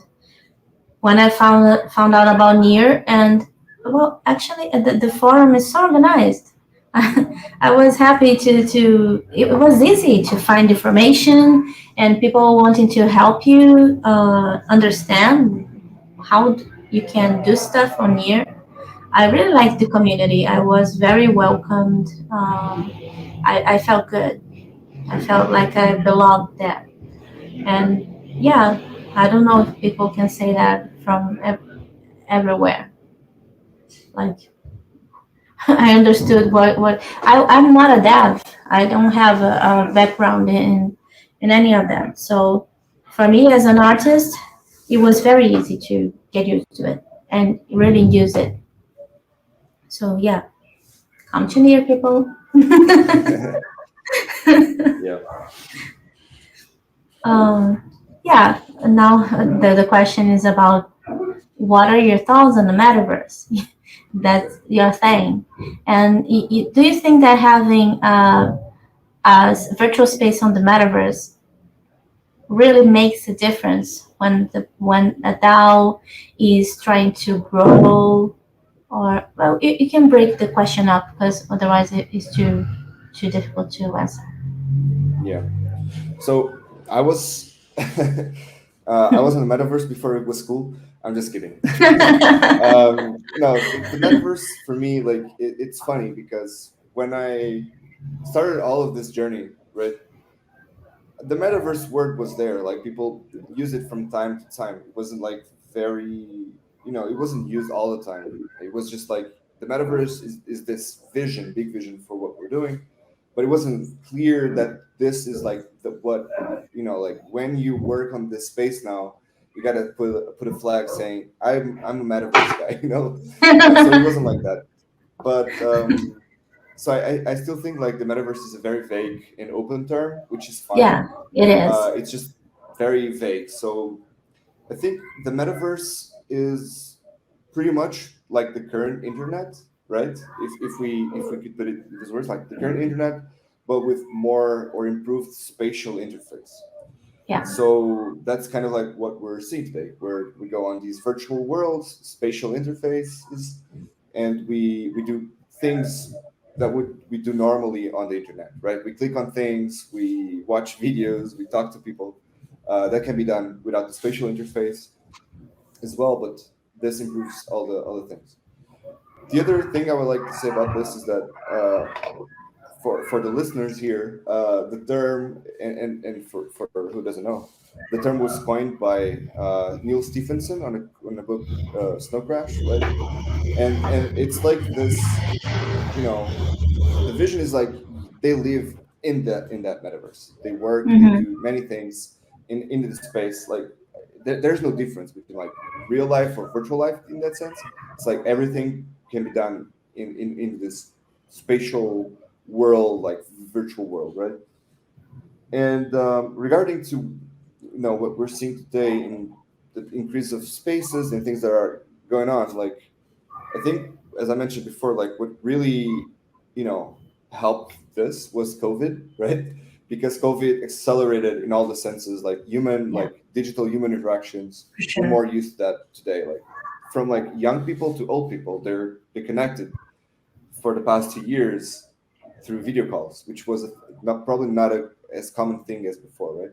when I found out about Near, and well, actually, the forum is so organized. I was happy to. It was easy to find information and people wanting to help you understand how you can do stuff on Near. I really liked the community. I was very welcomed. I felt good. I felt like I belonged there. And yeah, I don't know if people can say that from everywhere. Like I understood what I'm not a dev. I don't have a background in any of that. So for me as an artist, it was very easy to get used to it and really use it. So yeah, come to near people.
Yeah.
um, yeah. Now the question is about what are your thoughts on the metaverse? That's your thing. And do you think that having a virtual space on the metaverse really makes a difference when a DAO is trying to grow? Or well, you can break the question up because otherwise it is too difficult to answer.
Yeah. So I was in the metaverse before it was cool. I'm just kidding. No, the metaverse for me, like it's funny because when I started all of this journey, right, the metaverse word was there. Like people use it from time to time. It wasn't like very, it wasn't used all the time. It was just like the metaverse is this vision, big vision for what we're doing, but it wasn't clear that this is like the what, like when you work on this space now, you gotta put a flag saying I'm a metaverse guy, So it wasn't like that, but so I still think like the metaverse is a very vague and open term, which is fine.
Yeah, it is.
It's just very vague. So I think the metaverse is pretty much like the current internet, right? If we could put it in these words, like the current internet, but with more or improved spatial interface.
Yeah,
So that's kind of like what we're seeing today, where we go on these virtual worlds, spatial interfaces, and we do things that would we do normally on the internet, right? We click on things, we watch videos, we talk to people. That can be done without the spatial interface as well, but this improves all the other things. The other thing I would like to say about this is that for the listeners here, the term, and for who doesn't know, the term was coined by Neil Stephenson on a book, Snow Crash, right? And it's like this, you know, the vision is like they live in that metaverse. They work, they
Mm-hmm.
do many things in the space. Like there's no difference between like real life or virtual life in that sense. It's like everything can be done in this spatial world, like virtual world, right? And regarding to what we're seeing today in the increase of spaces and things that are going on, like I think, as I mentioned before, like what really, you know, helped this was COVID, right? Because COVID accelerated in all the senses, like
Yeah,
digital human interactions.
for
We're
sure.
more used to that today. Like from like young people to old people, they're connected for the past 2 years through video calls, which was probably not as common thing as before, right?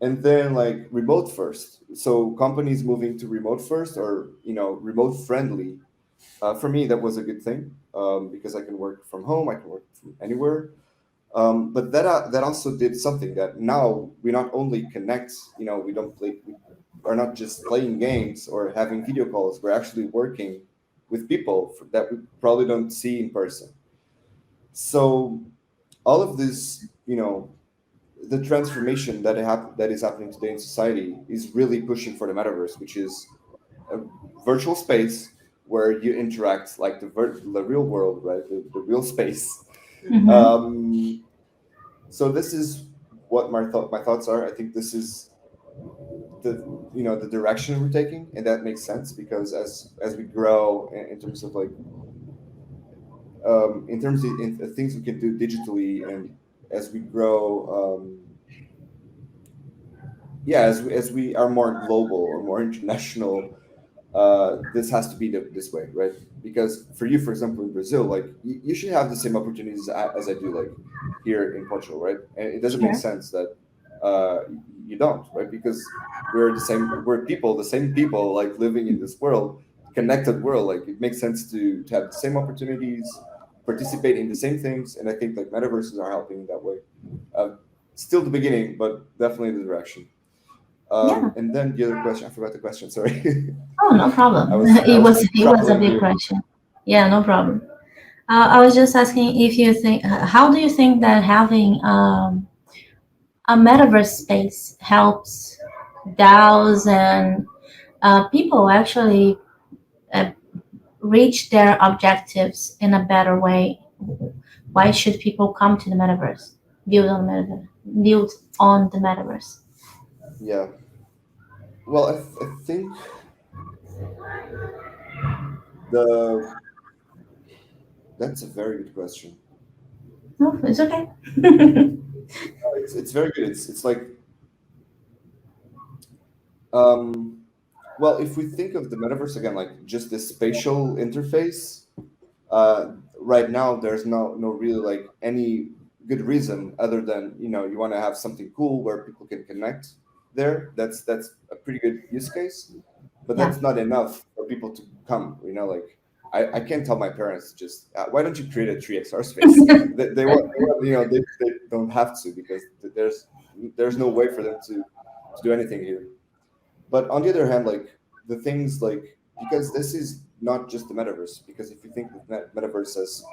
And then like remote first. So companies moving to remote first, or remote friendly. For me, that was a good thing, because I can work from home, I can work from anywhere. But that also did something that now we not only connect, we don't play, we are not just playing games or having video calls. We're actually working with people that we probably don't see in person. So all of this, the transformation that is happening today in society is really pushing for the metaverse, which is a virtual space where you interact like the real world, right? The real space.
Mm-hmm.
Um, so this is what my thoughts are. I think this is the the direction we're taking, and that makes sense because as we grow in terms of like in terms of things we can do digitally, and as we grow, yeah, as we are more global or more international, this has to be this way, right? Because for you, for example, in Brazil, like you should have the same opportunities as I do, like here in Portugal, right? And it doesn't make
Sure.
sense that uh, you don't, right? Because we're people, the same people, like living in this world, connected world. Like it makes sense to have the same opportunities, participate in the same things, and I think like metaverses are helping in that way. Uh, Still the beginning, but definitely the direction.
Yeah.
And then the other question, I forgot the question. Sorry.
Oh, no
I
problem.
was I
It
was
was
like
it was a
traveling
big
here.
question. Yeah, no problem. I was just asking if you think, how do you think that having a metaverse space helps DAOs and people actually uh, reach their objectives in a better way? Why should people come to the metaverse? Build on the metaverse. Build on the metaverse.
Yeah. Well, I think the that's a very good question.
No, it's okay.
It's very good. It's like um, well, if we think of the metaverse again, like just this spatial interface, right now there's no really like any good reason other than you want to have something cool where people can connect there. That's a pretty good use case, but
Yeah.
that's not enough for people to come. Like I can't tell my parents just why don't you create a 3XR space? They want they don't have to because there's no way for them to do anything here. But on the other hand, like the things like because this is not just the metaverse, because if you think of metaverse as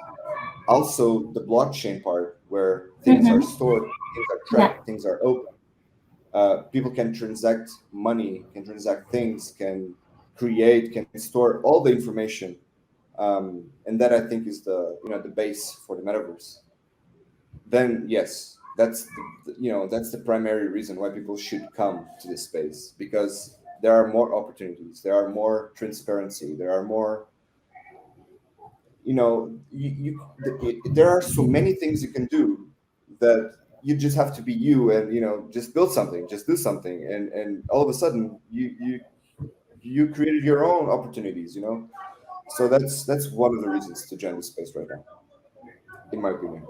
also the blockchain part where things are
Mm-hmm.
stored, things are
Yeah.
tracked, things are open. People can transact money, can transact things, can create, can store all the information, and that I think is the base for the metaverse. Then yes, that's that's the primary reason why people should come to this space because there are more opportunities, there are more transparency, there are more there are so many things you can do that you just have to be you and just build something, just do something, and all of a sudden you created your own opportunities. So that's one of the reasons to join this space right now, in my opinion.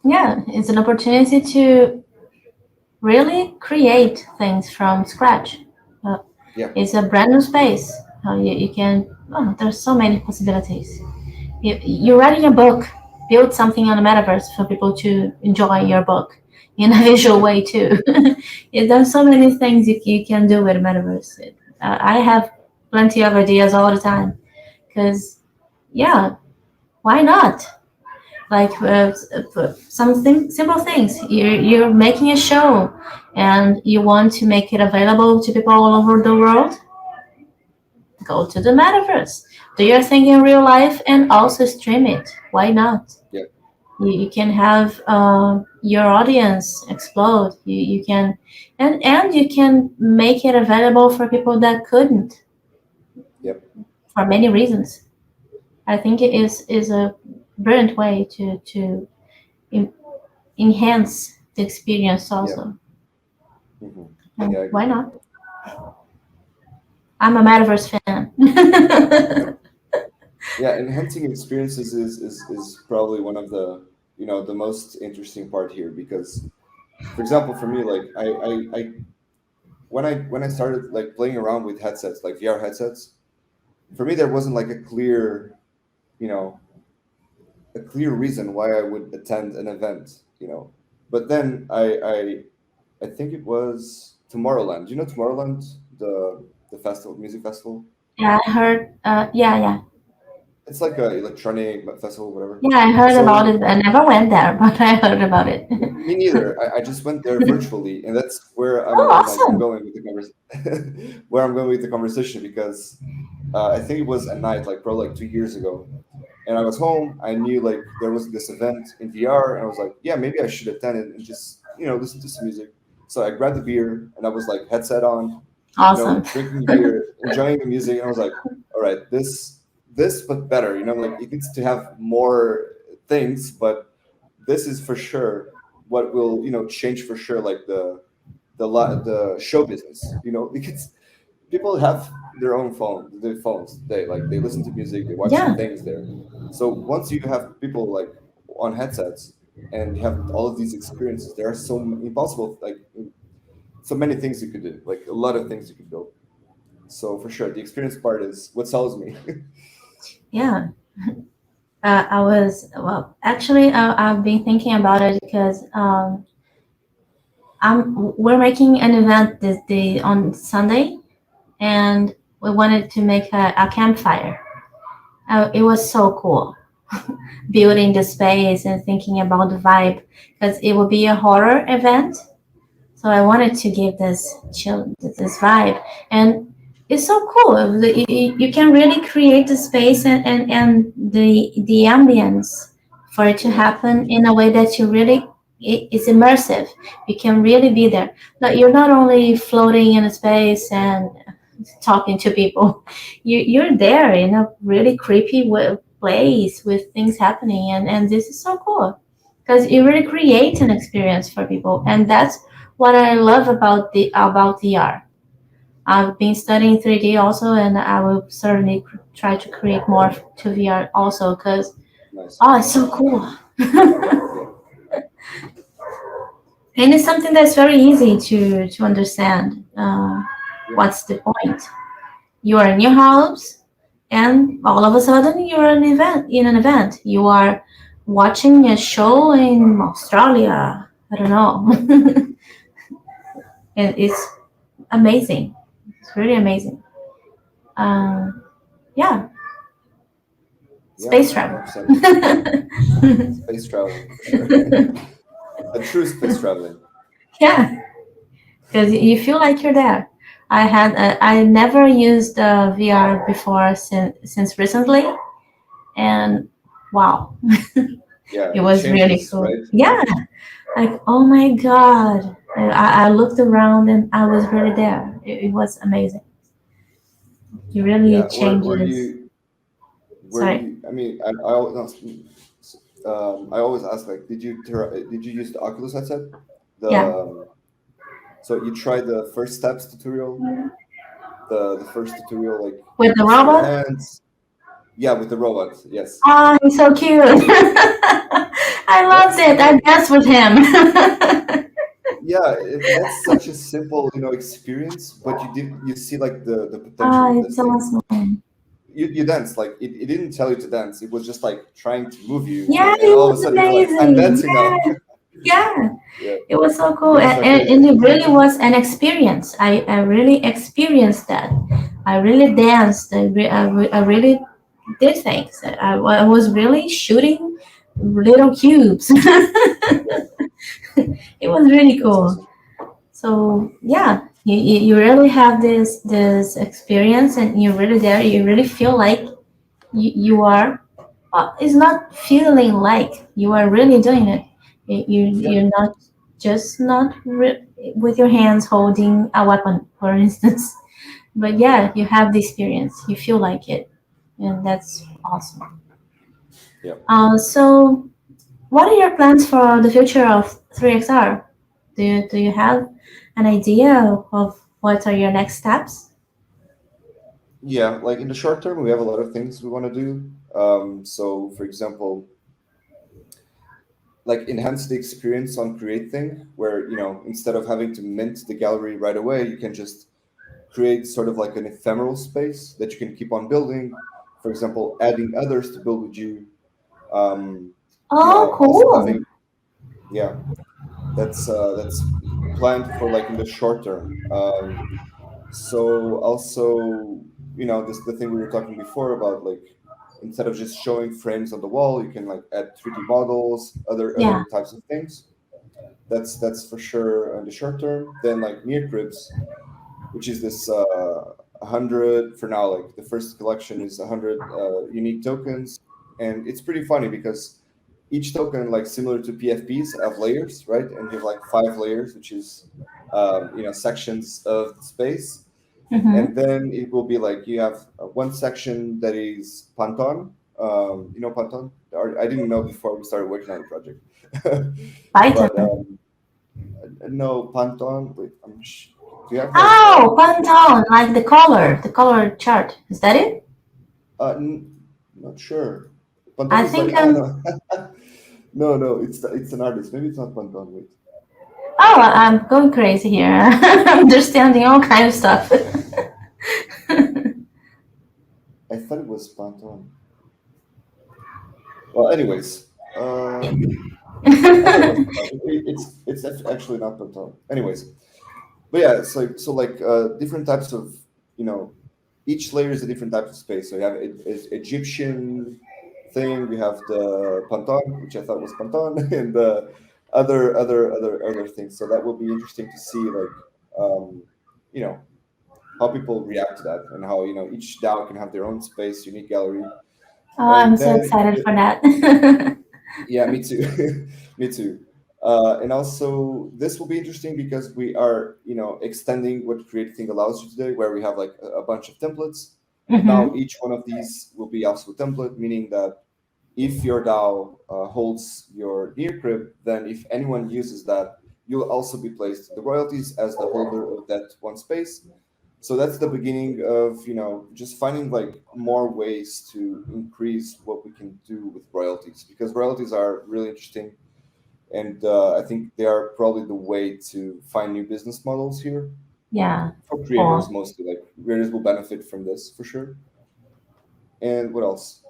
Yeah, it's an opportunity to really create things from scratch. Uh,
Yeah.
it's a brand new space. You can, oh, there's so many possibilities. You're writing a book. build something on the metaverse for people to enjoy your book in a visual
Yeah,
way too. Yeah, there's so many things you can do with metaverse. I have plenty of ideas all the time because yeah, why not? Like something simple things. You're making a show and you want to make it available to people all over the world. Go to the metaverse. Do your thing in real life and also stream it. Why not?
yeah,
You can have your audience explode. You can and you can make it available for people that couldn't
yep,
for many reasons. I think it is a brilliant way to en- enhance the experience
yeah.
also.
Hmm.
And
Yeah, I
why
agree.
not? I'm a metaverse fan.
Yeah, enhancing experiences is probably one of the, the most interesting part here, because, for example, for me, like I when I started like playing around with headsets, like VR headsets, for me there wasn't like a you know clear reason why I would attend an event, but then I think it was Tomorrowland. You know Tomorrowland, the festival, music festival.
Yeah, I heard. Yeah.
It's like a electronic festival, whatever.
Yeah, I heard about
So
it. I never went there, but I heard about it.
me neither. I just went there virtually, and that's where
Oh,
I'm
awesome.
going with the where I'm going with the conversation, because I think it was a night, like probably like 2 years ago, and I was home. I knew like there was this event in VR, and I was like, yeah, maybe I should attend it and just listen to some music. So I grabbed the beer, and I was like headset on,
Awesome.
drinking the beer, enjoying the music, and I was like, all right, this but better, like it needs to have more things, but this is for sure what will change for sure, like the show business, because people have their phones, they listen to music, they watch
Yeah.
things there. So once you have people like on headsets and you have all of these experiences, there are impossible, like so many things you could do, like a lot of things you could build. So for sure the experience part is what sells me.
Yeah. I was, well, actually, I've been thinking about it because we're making an event this day on Sunday, and we wanted to make a campfire. It was so cool building the space and thinking about the vibe because it will be a horror event. So I wanted to give this chill, this vibe, and it's so cool. You can really create the space and the ambience for it to
Yeah,
happen in a way that you really it's immersive. You can really be there. Like you're not only floating in a space and talking to people. You're there in a really creepy place with things happening, and this is so cool because you really create an experience for people, and that's what I love about VR. I've been studying 3D also, and I will certainly try to create more to VR also because
nice.
oh, it's so cool.
Yeah,
And it's something that's very easy to understand.
yeah,
What's the point? You are in your house, and all of a sudden you're an event. You are watching a show in Australia. I don't know. And it's amazing. It's really amazing. Um, yeah,
yeah,
space travel.
100%. Space traveling for sure. A true space traveling.
Yeah, because you feel like you're there. I never used VR before since recently, and wow,
Yeah,
it
it
was really
changes,
cool.
right?
Yeah, like oh my god, I looked around and I was really there. It was amazing. It really
Yeah.
changes.
Were
Sorry.
you? I mean, I always I always ask, like, did you use the Oculus headset? The
Yeah,
So you tried the first steps tutorial, the first tutorial, like
with the
you see the
robot.
hands. Yeah, with the robot. Yes.
Oh, he's so cute. I loved
That's,
it. I danced with him.
yeah, that's such a simple, experience, but you see like the potential
Oh,
of
it's
this thing.
awesome.
you dance like it didn't tell you to dance. It was just like trying to move you,
Yeah,
and
it
all of a
was
sudden you're like, I'm
amazing.
dancing now.
Yeah, yeah.
Yeah,
It was so
the
cool,
videos are
and
crazy.
it really was an experience. I really experienced that. I really danced. I really did things. I was really shooting little cubes.
Yeah,
It was really
that's
cool.
awesome.
So yeah, you really have this experience, and you're really there. You really feel like you are. It's not feeling like you are really doing it.
Yeah,
You're not just not with your hands holding a weapon, for instance. But yeah, you have the experience. You feel like it, and that's awesome.
yeah.
So, what are your plans for the future of 3XR? Do you have an idea of what are your next steps?
Yeah, like in the short term, we have a lot of things we want to do. So, for example, like enhance the experience on Create Thing, where instead of having to mint the gallery right away, you can just create sort of like an ephemeral space that you can keep on building. For example, adding others to build with you. Um,
Oh,
Also
cool.
having, yeah, that's planned for like in the short term. So also, this the thing we were talking before about, like instead of just showing frames on the wall, you can like add 3D models, other
Yeah.
types of things. That's for sure in the short term. Then like near cribs, which is this 100 for now. Like the first collection is 100 unique tokens, and it's pretty funny because each token, like similar to PFPs, have layers, right? And you have like 5 layers, which is sections of the space.
Mm-hmm.
And then it will be like you have one section that is Panton. Panton? I didn't know before we started working on the project.
Python.
But no, Panton. Wait, do you have like
Oh, Pantone, like the color chart. Is that it?
not sure. Panton
I
is like,
think
oh
I'm.
no. No, it's an artist. Maybe it's not Panton. Wait,
Oh, I'm going crazy here. I'm understanding all kind of stuff.
I thought it was Panton. Well, anyways, I thought it was Panton. It's actually not Panton. Anyways, but yeah, it's like so like different types of you know each layer is a different type of space. So you have Egyptian thing, we have the Panton, which I thought was Panton, and the other things. So that will be interesting to see, like um, you know how people react to that, and how each DAO can have their own space, unique gallery,
Oh, I'm
and
so
then
excited for that.
yeah, me too. Me too. And also, this will be interesting because we are, extending what Creating allows you today, where we have like a bunch of templates. But now
Mm-hmm.
each one of these will be also a template, meaning that if your DAO holds your near crib, then if anyone uses that, you'll also be placed the royalties as the holder of that one space. So that's the beginning of just finding like more ways to increase what we can do with royalties, because royalties are really interesting, and I think they are probably the way to find new business models here
Yeah.
for creators
Cool.
mostly. Like creators will benefit from this for sure. And what else?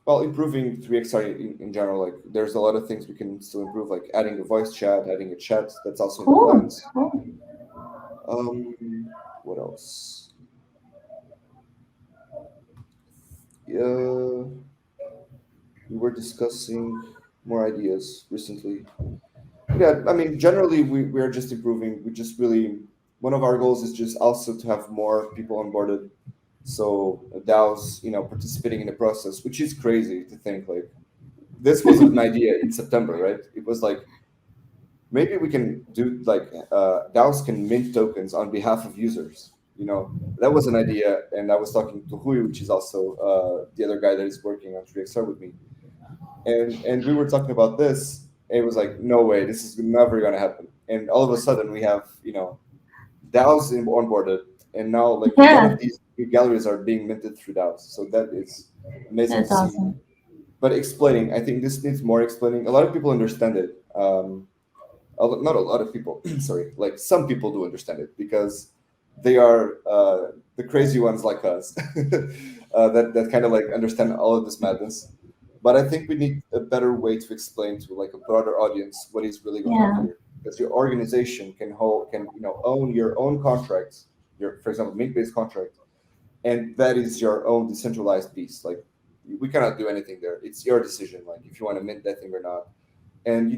Well, improving 3XR in general, like there's a lot of things we can still improve, like adding a voice chat, adding a chat. That's also in the
Cool.
plans.
Cool.
What else? Yeah, we were discussing more ideas recently. But yeah, I mean, generally we are just improving. We just really, one of our goals is just also to have more people onboarded. So DAOs, participating in the process, which is crazy to think like this was an idea in September, right? It was like maybe we can do like DAOs can mint tokens on behalf of users. That was an idea, and I was talking to Hui, which is also the other guy that is working on 3XR with me, and we were talking about this. And it was like, no way, this is never gonna happen. And all of a sudden, we have DAOs onboarded, and now like a lot
Yeah,
of these new galleries are being minted through DAOs. So that is amazing to
that's
see.
awesome.
But explaining, I think this needs more explaining. A lot of people understand it. Not a lot of people, sorry, like some people do understand it because they are the crazy ones like us. that kind of like understand all of this madness. But I think we need a better way to explain to like a broader audience what is really going on
Yeah.
here, because your organization can own your own contracts, your, for example, Mint-based contract, and that is your own decentralized piece. Like we cannot do anything there. It's your decision, like if you want to mint that thing or not, and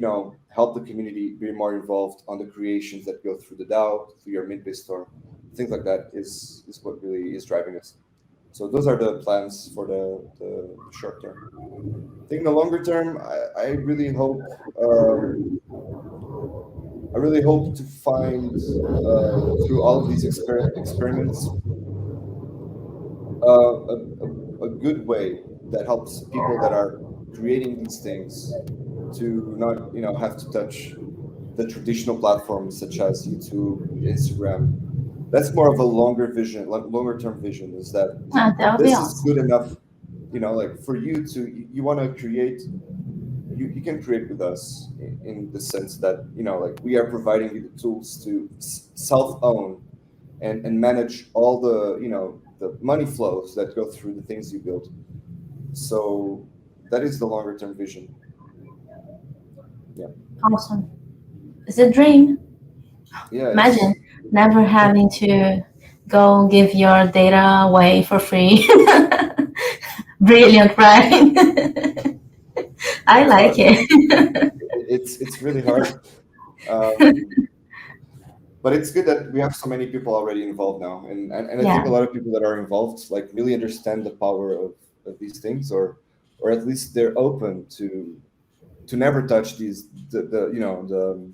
help the community be more involved on the creations that go through the DAO, through your Mint-based store, things like that is what really is driving us. So those are the plans for the short term. I think in the longer term, I really hope to find through all of these experiments a good way that helps people that are creating these things to not have to touch the traditional platforms such as YouTube, Instagram. That's more of a longer vision, like longer term vision, is that
That would be
this is good
awesome.
enough, like for you to you want to create, you can create with us in the sense that like we are providing you the tools to self own and manage all the the money flows that go through the things you build. So that is the longer term vision. Yeah,
Awesome. It's a dream.
yeah,
Imagine
it's
never having to go give your data away for free. Brilliant, right? I
it's
like
hard.
it.
It's really hard. Um, but it's good that we have so many people already involved now, and I think
Yeah.
a lot of people that are involved like really understand the power of these things, or at least they're open to never touch the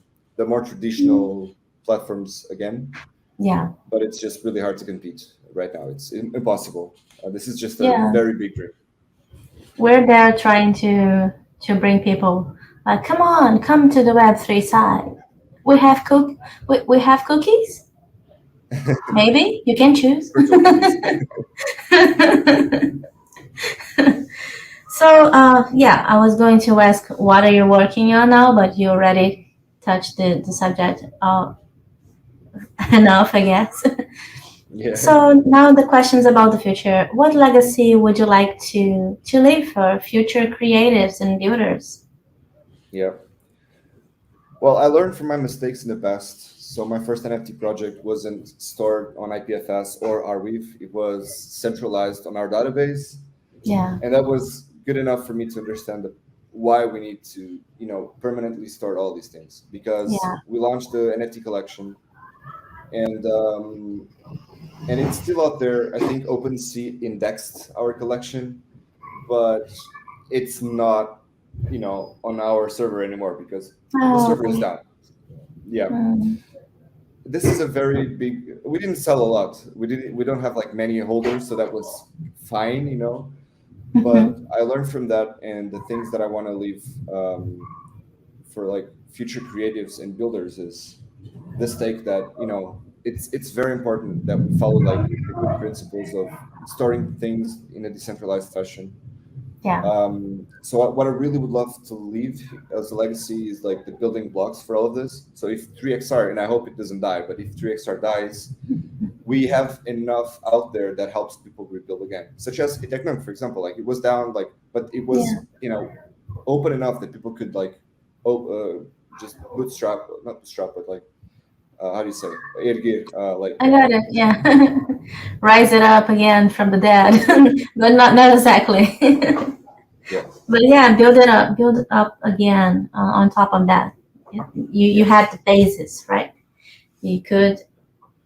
more traditional platforms again.
Yeah.
But it's just really hard to compete right now. It's impossible. This is just a
Yeah.
very big dream.
We're there trying to bring people. Come on, come to the Web3 side. We have we have cookies. Maybe you can choose.
Virtual cookies.
So, yeah, I was going to ask what are you working on now, but you already touched the subject enough, I guess.
Yeah,
So now the questions about the future. What legacy would you like to leave for future creatives and builders?
yeah. Well, I learned from my mistakes in the past. So my first NFT project wasn't stored on IPFS or Arweave. It was centralized on our database,
Yeah,
and that was good enough for me to understand why we need to, permanently store all these things. Because
yeah.
we launched the NFT collection, and it's still out there. I think OpenSea indexed our collection, but it's not, on our server anymore because the
Oh,
server is
okay.
down. Yeah,
Mm,
this is a very big. We didn't sell a lot. We don't have like many holders, so that was fine. But
mhm.
I learned from that, and the things that I want to leave for like future creatives and builders is this take that it's very important that we follow like the good principles of storing things in a decentralized fashion.
Yeah.
So what I really would love to leave as a legacy is like the building blocks for all of this. So if 3XR, and I hope it doesn't die, but if 3XR dies, we have enough out there that helps people rebuild again, such as Technon, for example. Like it was down, like, but it
Yeah.
was open enough that people could like just bootstrap, not bootstrap, but like how do you say erguer, like
I got it. Yeah. Rise it up again from the dead, but not exactly.
yeah,
But yeah, build it up again on top of that. You
yeah,
had the basis, right? You could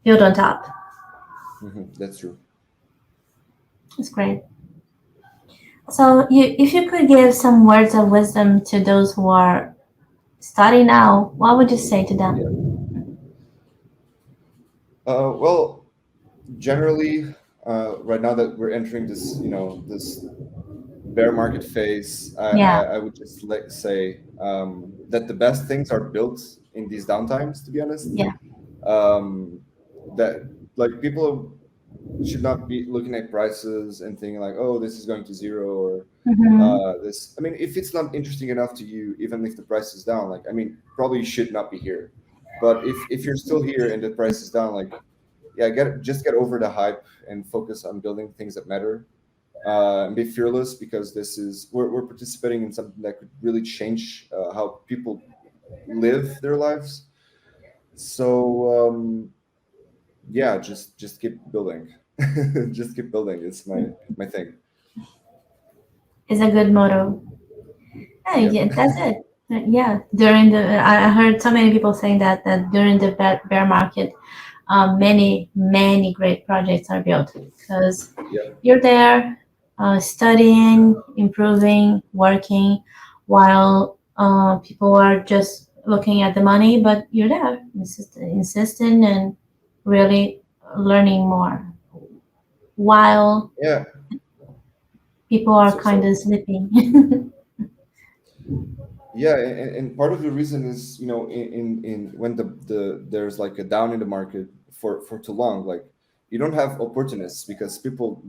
build on top.
that's true.
It's great. So if you could give some words of wisdom to those who are starting now, what would you say to
Yeah.
them?
Well, generally, right now that we're entering this, this bear market phase,
Yeah.
I would just like say that the best things are built in these downtimes. To be honest,
Yeah.
um, that like people should not be looking at prices and thinking like, oh, this is going to zero, or
Hmm.
this. I mean, if it's not interesting enough to you, even if the price is down, like, I mean, probably you should not be here. But if you're still here and the price is down, like, yeah, just get over the hype and focus on building things that matter. and be fearless, because this is we're participating in something that could really change how people live their lives. So yeah, just keep building. Just keep building. It's my thing.
It's a good motto. Yeah,
Yep.
yeah, that's it. Yeah, during the I heard so many people saying that during the bear market, many great projects are built because
Yep.
you're there, studying, improving, working, while people are just looking at the money, but you're there, insisting and really learning more, while
Yeah.
people are
So
kind
sorry.
of sleeping.
Yeah, and part of the reason is, in when there's like a down in the market for too long, like you don't have opportunists because people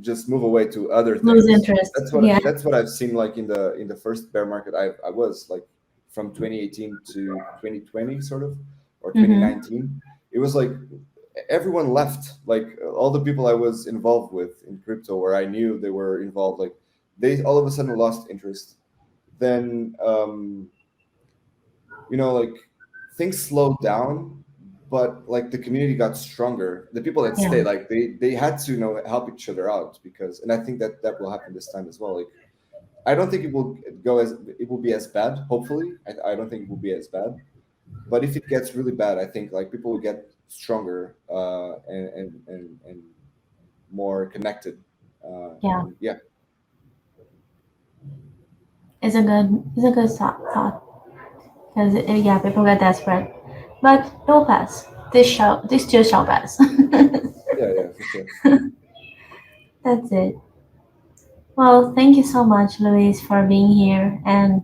just move away to other
Lose
things.
interest.
That's
Yeah.
what I've seen, like in the first bear market I was like, from 2018 to 2020 sort of, or
Hmm.
2019. It was like everyone left, like all the people I was involved with in crypto, where I knew they were involved, like they all of a sudden lost interest. Then like things slowed down, but like the community got stronger. The people that
Yeah.
stayed, like they had to help each other out, because, and I think that that will happen this time as well. Like I don't think it will be as bad. Hopefully, I don't think it will be as bad. But if it gets really bad, I think like people will get stronger, and more connected.
Yeah.
And yeah,
It's a good thought because yeah, people get desperate, but it will pass. This too shall pass.
yeah, yeah, for sure.
That's it. Well, thank you so much, Luis, for being here and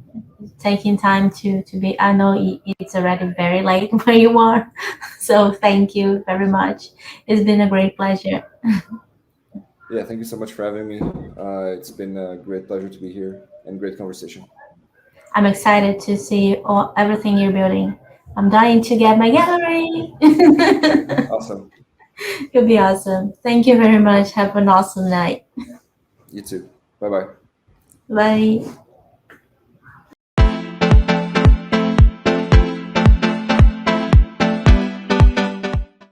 taking time to be. I know it's already very late where you are, so thank you very much. It's been a great pleasure.
Yeah, thank you so much for having me. It's been a great pleasure to be here, and great conversation.
I'm excited to see everything you're building. I'm dying to get my gallery.
Awesome.
It'll be awesome. Thank you very much. Have an awesome night.
You too. Bye bye.
Bye.